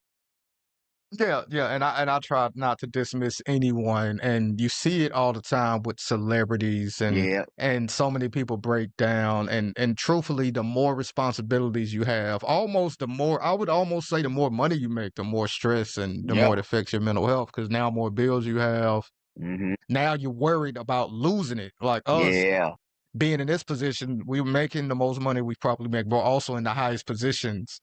Yeah, yeah, and I try not to dismiss anyone, and you see it all the time with celebrities, and Yeah. and so many people break down, and truthfully, the more responsibilities you have, almost the more, I would almost say, the more money you make, the more stress and the more Yep. it affects your mental health, because now more bills you have. Hmm. Now you're worried about losing it. Like us Yeah. being in this position, we were making the most money we probably make, but also in the highest positions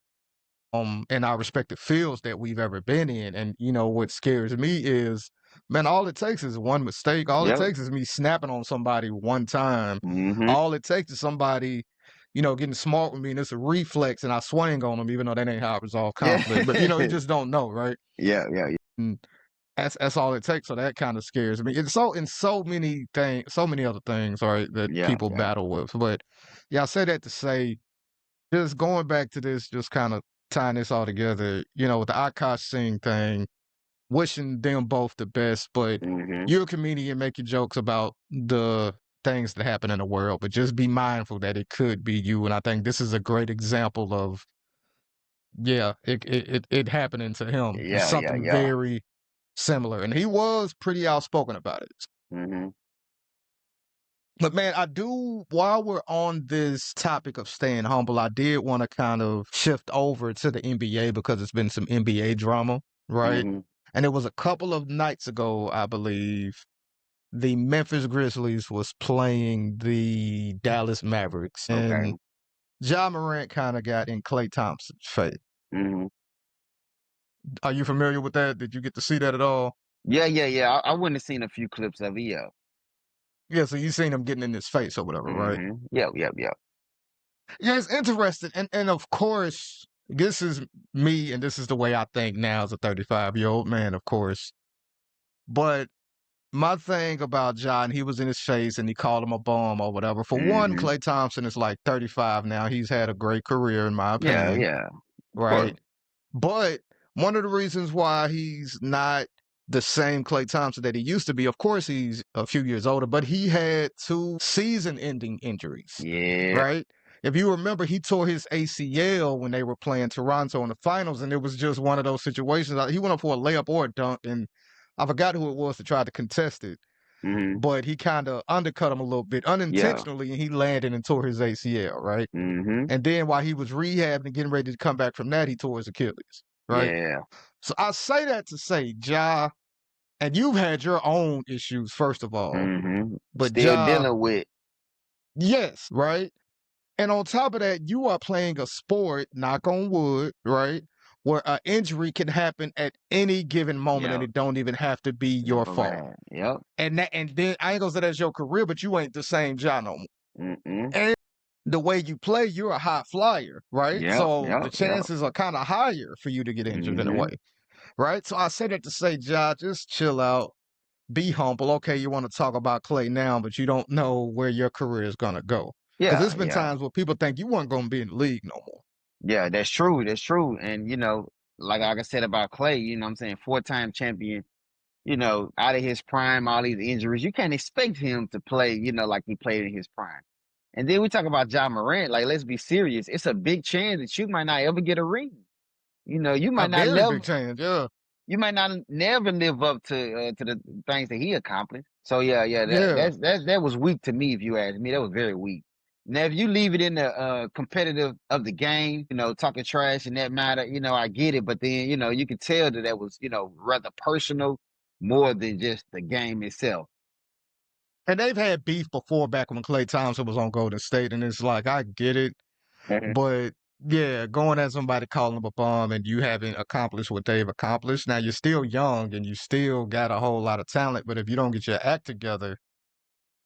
in our respective fields that we've ever been in. And what scares me is, man, all it takes is one mistake. All it Yep. takes is me snapping on somebody one time. Hmm. All it takes is somebody, getting smart with me, and it's a reflex, and I swing on them, even though that ain't how I resolve Yeah. conflict. But you just don't know, right? Yeah, yeah, yeah. And that's all it takes. So that kind of scares me. It's so in so many things, so many other things, right, that Yeah, people yeah. battle with. But yeah, I say that to say, just going back to this, just kind of tying this all together, with the Akash Singh thing, wishing them both the best, but Hmm. you're a comedian making jokes about the things that happen in the world, but just be mindful that it could be you. And I think this is a great example of, yeah, it happening to him. It's Yeah, yeah, something yeah. very similar. And he was pretty outspoken about it. Hmm. But man, while we're on this topic of staying humble, I did want to kind of shift over to the NBA because it's been some NBA drama, right? Hmm. And it was a couple of nights ago, I believe, the Memphis Grizzlies was playing the Dallas Mavericks, Okay. and Ja Morant kind of got in Klay Thompson's face. Hmm. Are you familiar with that? Did you get to see that at all? Yeah, yeah, yeah. I wouldn't have seen a few clips of it. Yeah. Yeah, so you seen him getting in his face or whatever, right? Yep, yep, yep. Yeah, it's interesting. And of course, this is me and this is the way I think now as a 35-year-old man, of course. But my thing about John, he was in his face and he called him a bum or whatever. For one, Hmm. Klay Thompson is like 35 now. He's had a great career, in my Yeah, opinion, yeah. Of course. right? But one of the reasons why he's not the same Klay Thompson that he used to be, of course, he's a few years older, but he had two season-ending injuries, Yeah. right? If you remember, he tore his ACL when they were playing Toronto in the finals, and it was just one of those situations. He went up for a layup or a dunk, and I forgot who it was to try to contest it, Hmm. but he kind of undercut him a little bit Yeah. unintentionally, and he landed and tore his ACL, right? Hmm. And then while he was rehabbing and getting ready to come back from that, he tore his Achilles, right? Yeah. So I say that to say, Ja, and you've had your own issues, first of all, but Still Ja, dealing with. yes, right? And on top of that, you are playing a sport, knock on wood, right? where an injury can happen at any given moment and Yeah. it don't even have to be Yep. your fault. Right. Yep. And then I ain't gonna say that's your career, but you ain't the same John no more. Mm-mm. And the way you play, you're a high flyer, right? Yep. So Yep. the Yep. chances are kind of higher for you to get injured in a Mm-hmm. way, right? So I said it to say, Ja, just chill out, be humble. Okay, you want to talk about Clay now, but you don't know where your career is gonna go. Because Yeah. there's been Yeah. times where people think you weren't gonna be in the league no more. Yeah. That's true. That's true. And like I said about Clay, what I'm saying, 4-time champion. Out of his prime, all these injuries, you can't expect him to play, like he played in his prime. And then we talk about Ja Morant. Like, let's be serious. It's a big chance that you might not ever get a ring. You A might not very never, big chance, yeah. you might not never live up to the things that he accomplished. So yeah, yeah, Yeah. that was weak to me. If you ask me, that was very weak. Now, if you leave it in the competitive of the game, talking trash in that matter, I get it. But then, you could tell that was, rather personal more than just the game itself. And they've had beef before back when Klay Thompson was on Golden State, and it's like I get it, Mhm. but yeah, going at somebody calling them a bum and you haven't accomplished what they've accomplished. Now you're still young and you still got a whole lot of talent, but if you don't get your act together,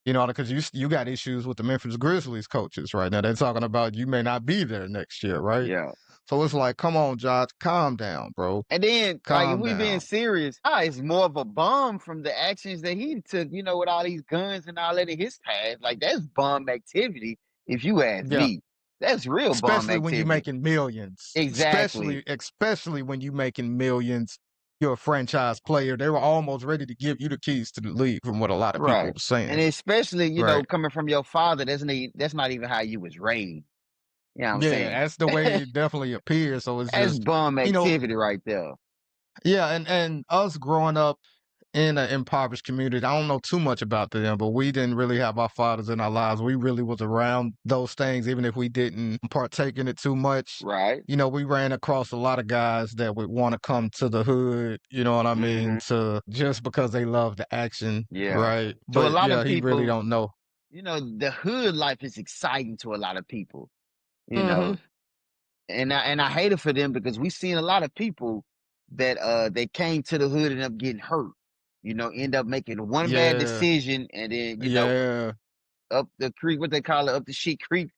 because you got issues with the Memphis Grizzlies coaches right now. They're talking about you may not be there next year, right? Yeah. So it's like, come on, Josh, calm down, bro. And then, like, if Calm we being down. serious, it's more of a bum from the actions that he took, with all these guns and all that in his past. Like, that's bum activity, if you ask Yeah. me. That's real bum Especially when you're activity. making millions. Exactly. Especially when you're making millions. You're a franchise player. They were almost ready to give you the keys to the league from what a lot of people Right. were And saying. especially, Right. coming from your father, that's not even how you was raised. You know what I'm Yeah, saying? that's the way it definitely appears. So it's That's just, bum you know, activity right there. yeah, and us growing up in an impoverished community, I don't know too much about them, but we didn't really have our fathers in our lives. We really was around those things, even if we didn't partake in it too much. Right. We ran across a lot of guys that would want to come to the hood, you know what I mean, Hmm. to just because they love the action, Yeah. right? To a But lot yeah, of he really people, don't know. the hood life is exciting to a lot of people, you Hmm. know. And I hate it for them because we seen a lot of people that they came to the hood and end up getting hurt. End up making one bad Yeah, decision and then, yeah. up the creek, what they call it, up the sheet creek.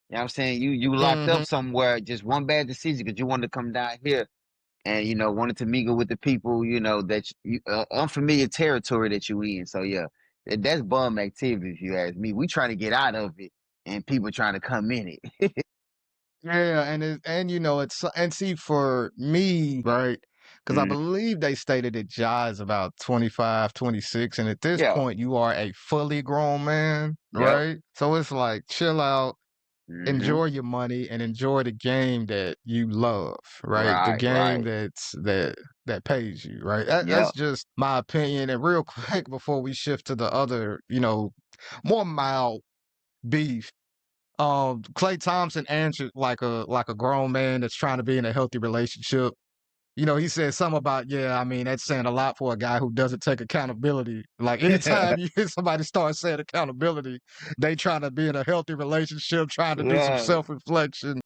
You know what I'm saying? You locked up Hmm. somewhere, just one bad decision because you wanted to come down here and wanted to mingle with the people, that you unfamiliar territory that you in. So yeah, that's bum activity if you ask me. We trying to get out of it and people trying to come in it. Yeah, it's and see for me, right? Because I Mm, believe they stated that Ja is about 25, 26, and at this yeah. point you are a fully grown man, Yep. right? So it's like chill out, Hmm. enjoy your money, and enjoy the game that you love, right? The Right, game right. that pays you, right? That's Yep. just my opinion. And real quick before we shift to the other, more mild beef. Clay Thompson answered like a grown man that's trying to be in a healthy relationship. He said something about, yeah, I mean, that's saying a lot for a guy who doesn't take accountability. Like anytime you hear somebody start saying accountability, they trying to be in a healthy relationship, trying to do some Yeah. self-reflection.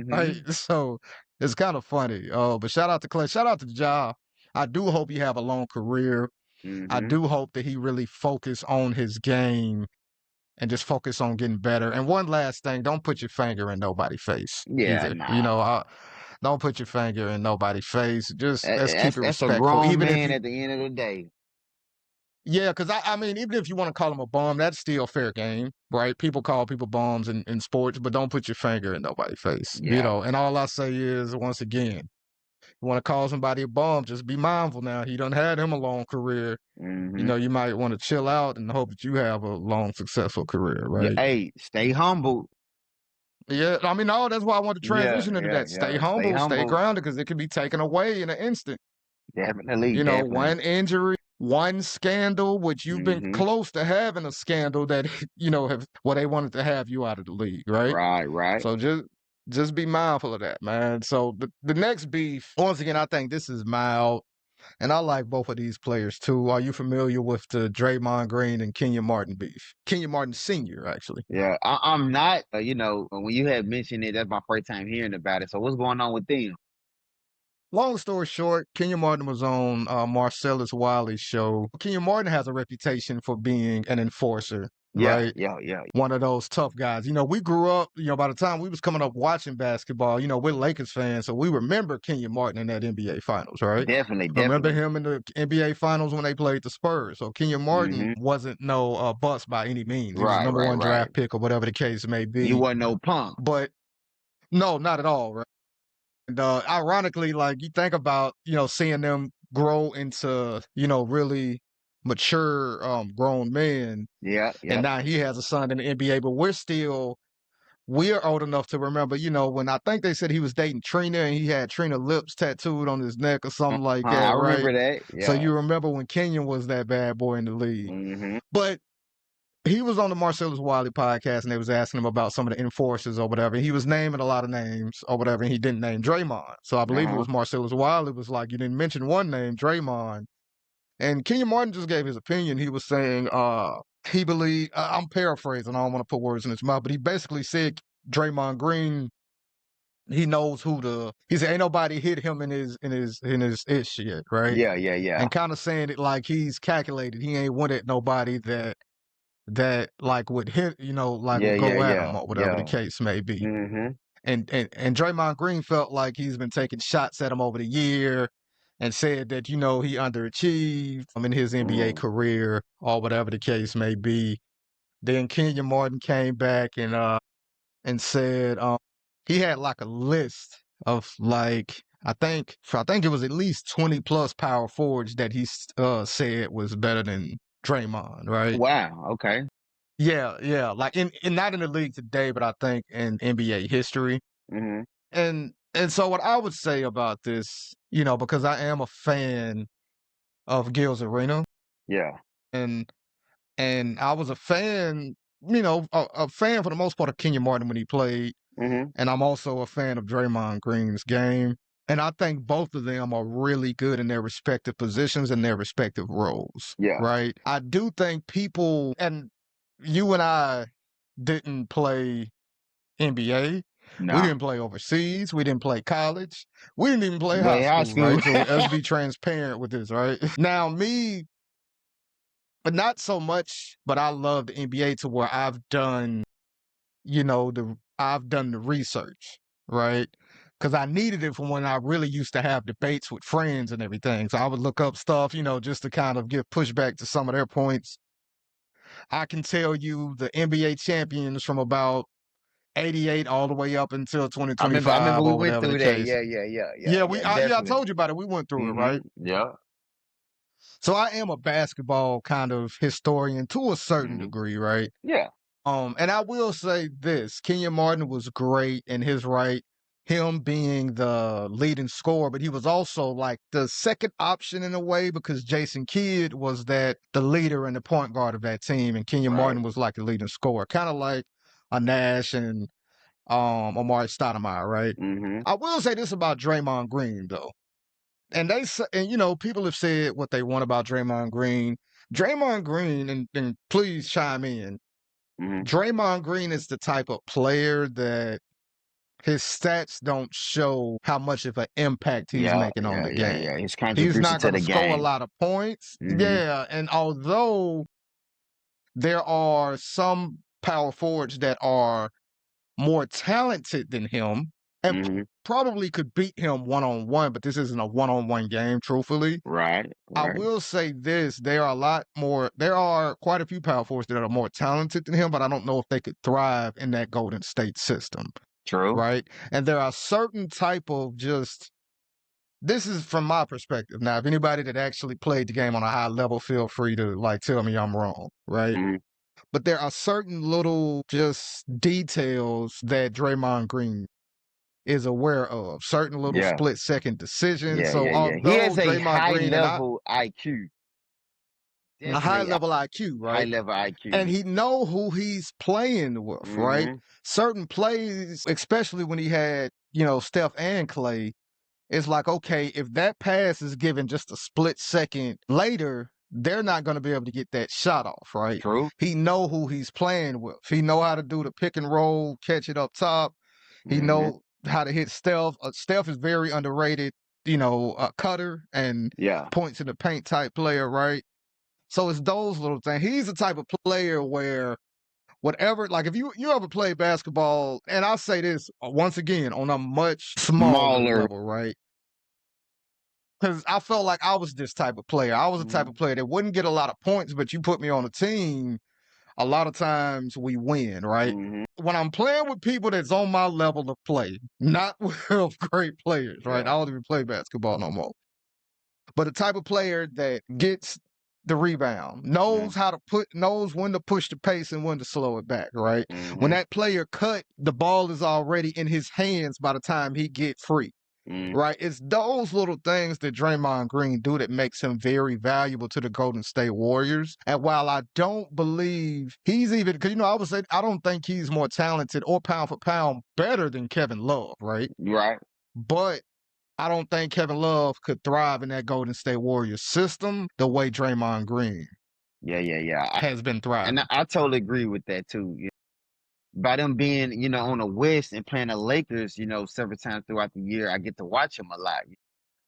Right. Hmm. So it's kind of funny. But shout out to Clay. Shout out to Ja. I do hope he have a long career. I Hmm. do hope that he really focus on his game and just focus on getting better. And one last thing, don't put your finger in nobody's face Yeah, either. nah. Don't put your finger in nobody's face. Just let's keep it That's a respectful. grown Even if man you, at the end of the day. yeah, because I mean, even if you want to call him a bum, that's still fair game, right? People call people bums in sports, but don't put your finger in nobody's face, Yeah. And all I say is, once again, you want to call somebody a bum, just be mindful now. He done had him a long career. Hmm. You might want to chill out and hope that you have a long, successful career, Yeah. right? Hey, stay humble. Yeah, I mean, no, that's why I want to Yeah, transition into yeah, that. Stay yeah. Stay humble, stay humble. grounded, because it can be taken away in an instant. Definitely, definitely. One injury, one scandal, which you've been Hmm. close to having a scandal that have they wanted to have you out of the league, right? Right, right. So just be mindful of that, man. So the next beef, once again, I think this is mild, and I like both of these players too. Are you familiar with the Draymond Green and Kenyon Martin beef? Kenyon Martin Senior, actually. Yeah, I'm not. When you had mentioned it, that's my first time hearing about it. So what's going on with them? long story short, Kenyon Martin was on Marcellus Wiley's show. Kenyon Martin has a reputation for being an enforcer, Yeah, right? yeah, yeah. One of those tough guys. We grew up, by the time we was coming up watching basketball, we're Lakers fans, so we remember Kenyon Martin in that NBA Finals, right? Definitely, Remember definitely. him in the NBA Finals when they played the Spurs. So Kenyon Martin Hmm. wasn't no bust by any means. He was a Right, number right, one right. draft pick or whatever the case may He be. wasn't no punk. But no, not at all, right? And ironically, like you think about, seeing them grow into, really mature grown men, Yeah, and yeah. now he has a son in the NBA, but we're old enough to remember, when I think they said he was dating Trina and he had Trina lips tattooed on his neck or something like I that, right? remember that. So Yeah. you remember when Kenyon was that bad boy in the league. Hmm. But he was on the Marcellus Wiley podcast and they was asking him about some of the enforcers or whatever. He was naming a lot of names or whatever, and he didn't name Draymond. So I believe it Uh-huh. was Marcellus Wiley was like, you didn't mention one name, Draymond. And Kenyon Martin just gave his opinion. He was saying he believed, I'm paraphrasing, I don't want to put words in his mouth, but he basically said Draymond Green, he knows he said ain't nobody hit him in his ish yet, right? Yeah, yeah, yeah. And kind of saying it like he's calculated. He ain't wanted nobody that like would hit, like Yeah, would yeah, go at yeah, him or whatever the yeah. case may be. Hmm. And Draymond Green felt like he's been taking shots at him over the year and said that, he underachieved in his NBA Mm. career or whatever the case may be. Then Kenyon Martin came back and said he had like a list of like I think it was at least 20 plus power forwards that he said was better than Draymond, right? Wow. Okay. Yeah, yeah. Like in not in the league today, but I think in NBA history. Hmm. And so what I would say about this, because I am a fan of Gil's Arena Yeah. and and I was a fan, a fan for the most part of Kenyon Martin when he played, Hmm. and I'm also a fan of Draymond Green's game. And I think both of them are really good in their respective positions and their respective roles, Yeah. right? I do think people, and you and I didn't play NBA. We No. didn't play overseas. We didn't play college. We didn't even play high Play high school, school. right? So let's be transparent with this, right? Now, me, but not so much, but I love the NBA to where I've done the research, right? Because I needed it for when I really used to have debates with friends and everything. So I would look up stuff, just to kind of give pushback to some of their points. I can tell you the NBA champions from about 88 all the way up until I remember 2025 we or went whatever the through that. case. Yeah, yeah, yeah, yeah, Yeah, yeah. I Definitely. told you about it. We went through it, Hmm. right? Yeah. So I am a basketball kind of historian to a certain Hmm. degree, right? Yeah. And I will say this: Kenyon Martin was great in his right, him being the leading scorer, but he was also like the second option in a way because Jason Kidd was the leader and the point guard of that team, and Kenyon Right. Martin was like the leading scorer, kind of like a Nash and Amari Stoudemire, right? Hmm. I will say this about Draymond Green though, and people have said what they want about Draymond Green. Draymond Green, and please chime in. Hmm. Draymond Green is the type of player that his stats don't show how much of an impact he's Yeah, making on yeah, the yeah, game. yeah. His He's contribution not to going to the score a game. lot of points. Hmm. Yeah, and although there are some power forwards that are more talented than him and Hmm. probably could beat him one on one, but this isn't a one on one game, truthfully. Right, I right. will say this, there are quite a few power forwards that are more talented than him, but I don't know if they could thrive in that Golden State system, True. right? And there are certain type of this is from my perspective. Now, if anybody that actually played the game on a high level, feel free to like tell me I'm wrong, right? Hmm. But there are certain little just details that Draymond Green is aware of, certain little Yeah, split second decisions. yeah, So yeah, yeah. He although has a Draymond high Green and I level IQ. a high Definitely a level IQ, high right? level And IQ. he know who he's playing with, right? Hmm. Certain plays, especially when he had, Steph and Clay, it's like, okay, if that pass is given just a split second later, they're not going to be able to get that shot off, right? True. He know who he's playing with. He know how to do the pick and roll, catch it up top. He Hmm. know how to hit Steph. Steph is very underrated a cutter and Yeah. points in the paint type player, right? So it's those little things. He's the type of player where whatever, like if you ever play basketball, and I'll say this once again on a much smaller Mauler. level, right? Because I felt like I was this type of player. I was the type of Mhm. player that wouldn't get a lot of points, but you put me on a team, a lot of times we win, right? Mhm. When I'm playing with people that's on my level of play, not with great players, right? I Yeah. don't even play basketball no more. But the type of player that gets the rebound, knows Mhm. how to knows when to push the pace and when to slow it back, right? When Mhm. that player cut, the ball is already in his hands by the time he get free. Mhm. Right, it's those little things that Draymond Green do that makes him very valuable to the Golden State Warriors. And while I don't believe he's even, because I would say I don't think he's more talented or pound for pound better than Kevin Love, right? Right. But I don't think Kevin Love could thrive in that Golden State Warriors system the way Draymond Green Yeah. Yeah. Yeah. has been And thriving. I totally agree with that too. By them being, on the West and playing the Lakers, several times throughout the year, I get to watch them a lot.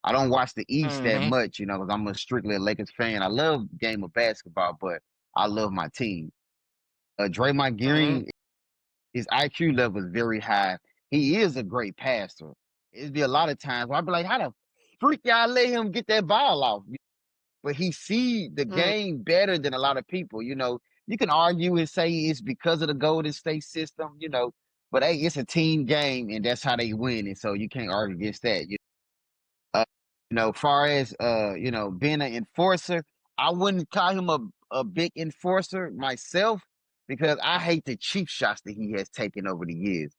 I don't watch the East that Mm-hmm. much, because I'm a strictly a Lakers fan. I love the game of basketball, but I love my team. Draymond Mm-hmm. Green, his IQ level is very high. He is a great passer. It'd be a lot of times where I'd be like, how the freak y'all let him get that ball off? But he see the game better than a lot of people. You can argue and say it's because of the Golden State system, but hey, it's a team game and that's how they win. And so you can't argue against that. Uh, far as being an enforcer, I wouldn't call him a big enforcer myself because I hate the cheap shots that he has taken over the years.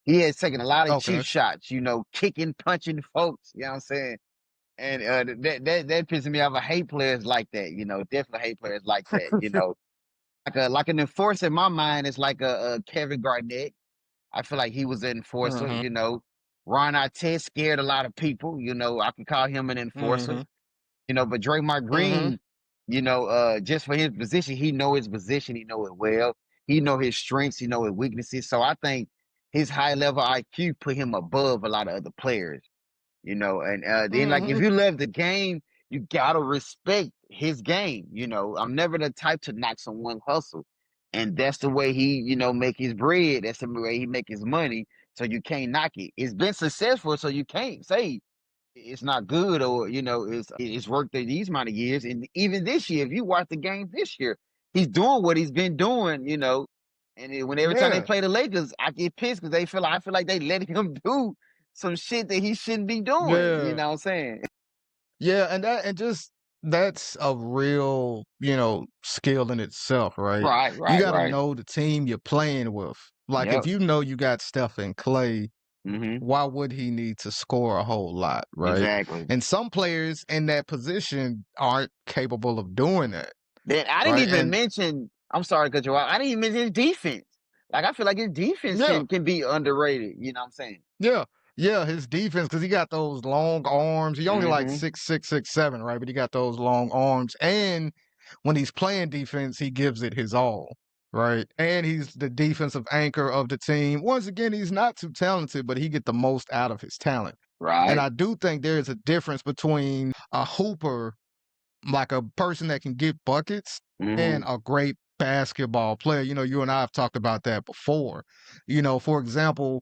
He has taken a lot of cheap Okay. shots, kicking, punching folks, you know what I'm saying? And that pisses me off. I hate players like that, definitely hate players like that, like an enforcer in my mind is like a Kevin Garnett. I feel like he was an enforcer, Mm-hmm. Ron Artest scared a lot of people, I can call him an enforcer, Mm-hmm. but Draymond Mm-hmm. Green, just for his position, he know his position, he know it well. He know his strengths, he know his weaknesses. So I think his high level IQ put him above a lot of other players. And then like if Mm-hmm. you love the game, you gotta respect his game. I'm never the type to knock someone's hustle. And that's the way he, make his bread. That's the way he make his money. So you can't knock it. It's been successful, so you can't say it's not good or it's worked these amount of years. And even this year, if you watch the game this year, he's doing what he's been doing, And when every time they Yeah. play the Lakers, I get pissed because I feel like they let him do some shit that he shouldn't be doing. You Yeah. know what I'm saying? Yeah, and just that's a real, skill in itself, right? Right, You right, got to right. know the team you're playing with. Like if Yep. you know you got Steph and Clay, Hmm. why would he need to score a whole lot, right? Exactly. And some players in that position aren't capable of doing that, Then I didn't right? even And mention. I'm sorry to cut you off. I didn't even mention his defense. Like I feel like his defense yeah, can be underrated. You know what I'm saying? yeah, yeah, his defense because he got those long arms. He only like Hmm. 6'6", 6'7", right? But he got those long arms, and when he's playing defense, he gives it his all, right? And he's the defensive anchor of the team. Once again, he's not too talented, but he get the most out of his talent. And Right. I do think there is a difference between a hooper, like a person that can get buckets, and Hmm. a great basketball player. You and I have talked about that before. For example,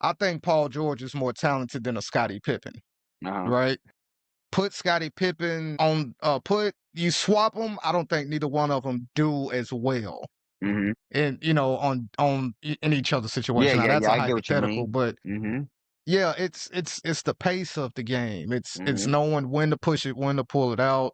I think Paul George is more talented than a Scottie Pippen, Uh-huh. right? Put Scottie Pippen on, you swap them. I don't think neither one of them do as well, Hmm. and in each other's Yeah, situation. Now yeah, that's yeah. a I get what you hypothetical, mean. but Hmm. yeah, it's the pace of the game. It's Hmm. knowing when to push it, when to pull it out,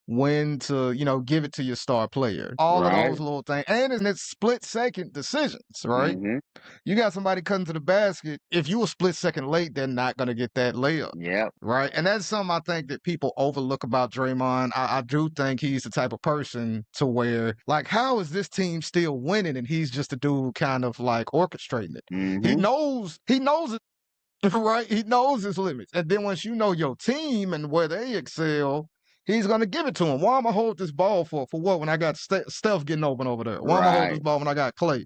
when to give it to your star player. All of those Right. little things, and it's split second decisions, right? Hmm. You got somebody cutting to the basket. If you a split second late, they're not going to get that layup. Yep. Right. And that's something I think that people overlook about Draymond. I do think he's the type of person to where, like, how is this team still winning? And he's just a dude kind of like orchestrating it. Hmm. He knows it, right? He knows his limits. And then once you know your team and where they excel, he's going to give it to him. Why am I hold this ball for what when I got Steph getting open over there? Why am I hold this Right. ball when I got Clay?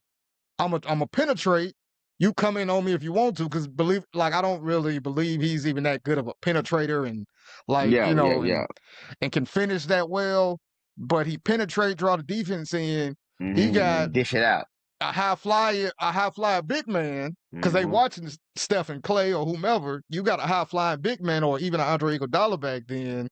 I'm a penetrate. you come in on me if you want to, because I don't really believe he's even that good of a penetrator and Yeah, yeah, yeah. and can finish that well. But he penetrate, draw the defense in. He got And dish it out. a high flyer big man, because they Hmm. watching Stephen Clay or whomever. You got a high flying big man or even an Andre Iguodala back then.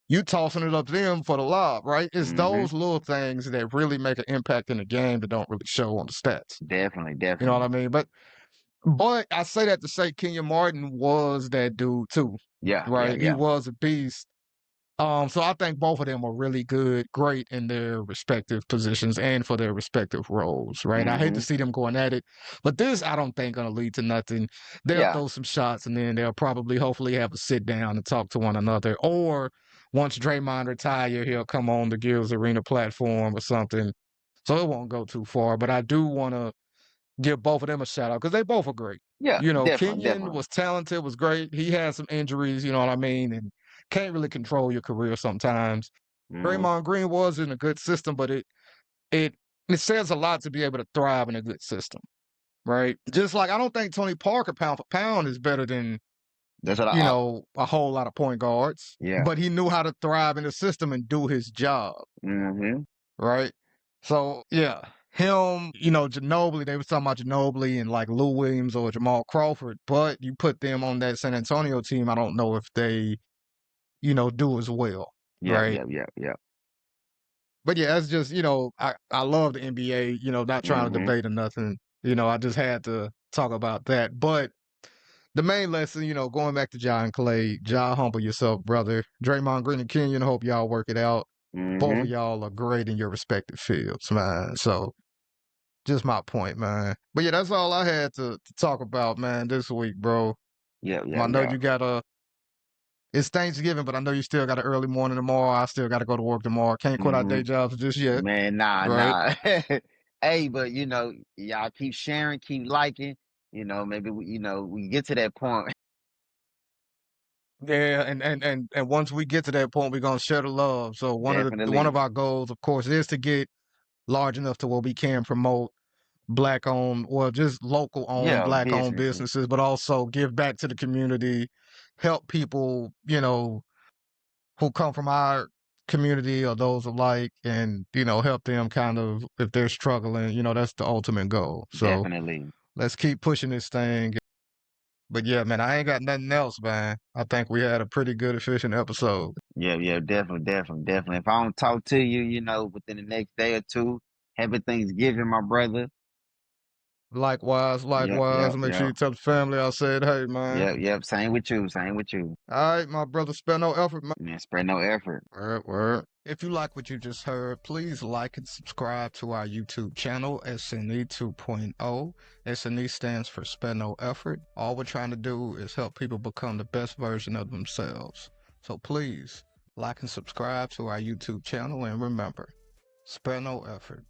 You tossing it up to them for the lob, right? It's Hmm. those little things that really make an impact in the game that don't really show on the stats. Definitely, You know what I definitely. mean? But I say that to say Kenyon Martin was that dude too, Yeah, yeah, right? He yeah. was a beast. So I think both of them are really great in their respective positions and for their respective roles, right? I hate to Hmm. see them going at it, but this I don't think gonna lead to nothing. They'll Yeah. throw some shots and then they'll probably hopefully have a sit down and talk to one another. Or once Draymond retire, he'll come on the Gills Arena platform or something. So it won't go too far. But I do wanna give both of them a shout out because they both are great. Yeah, You know, definitely, Kenyon definitely. was talented, was great. He had some injuries, you know what I mean, and can't really control your career sometimes. Hmm. Draymond Green was in a good system, but it it says a lot to be able to thrive in a good system, right? Just like I don't think Tony Parker pound for pound is better than, That's what I. a whole lot of point guards, Yeah. but he knew how to thrive in the system and do his job, Hmm. right? So yeah, him, Ginobili, they was talking about Ginobili and like Lou Williams or Jamal Crawford, but you put them on that San Antonio team, I don't know if they, do as well, Yeah, right? yeah, yeah, yeah. But yeah, that's just, I love the NBA, not trying to Hmm. debate or nothing. I just had to talk about that. But the main lesson, going back to Ja and Clay, Ja, humble yourself, brother. Draymond Green and Kenyon, hope y'all work it out. Both of Hmm. y'all are great in your respective fields, man. So just my point, man. But yeah, that's all I had to talk about, man, this week, bro. Yeah, yeah, I know yeah. you got it's Thanksgiving, but I know you still got an early morning tomorrow. I still got to go to work tomorrow. Can't quit our Hmm. day jobs just yet, Man, nah, right? nah. Hey, but y'all keep sharing, keep liking. Maybe we get to that point. Yeah, and once we get to that point, we're gonna share the love. So one of Definitely. our goals, of course, is to get large enough to where we can promote black owned, well, just local owned, Yeah, black owned businesses. businesses, but also give back to the community, help people, who come from our community or those alike, and help them kind of if they're struggling. That's the ultimate goal. So Definitely. let's keep pushing this thing. But yeah, man, I ain't got nothing else, man. I think we had a pretty good, efficient episode. Yeah, yeah, definitely, definitely, definitely. If I don't talk to you, within the next day or two, happy Thanksgiving, my brother. Likewise, Yep, likewise. yep, Make sure yep. you tell the family I said, hey, man. Yep, yep. Same with you. Same with you. All right, my brother, spare no effort, man. Man, spread no effort. Word, word. If you like what you just heard, please like and subscribe to our YouTube channel, SNE 2.0. SNE stands for Spare No Effort. All we're trying to do is help people become the best version of themselves. So please like and subscribe to our YouTube channel, and remember, spare no effort.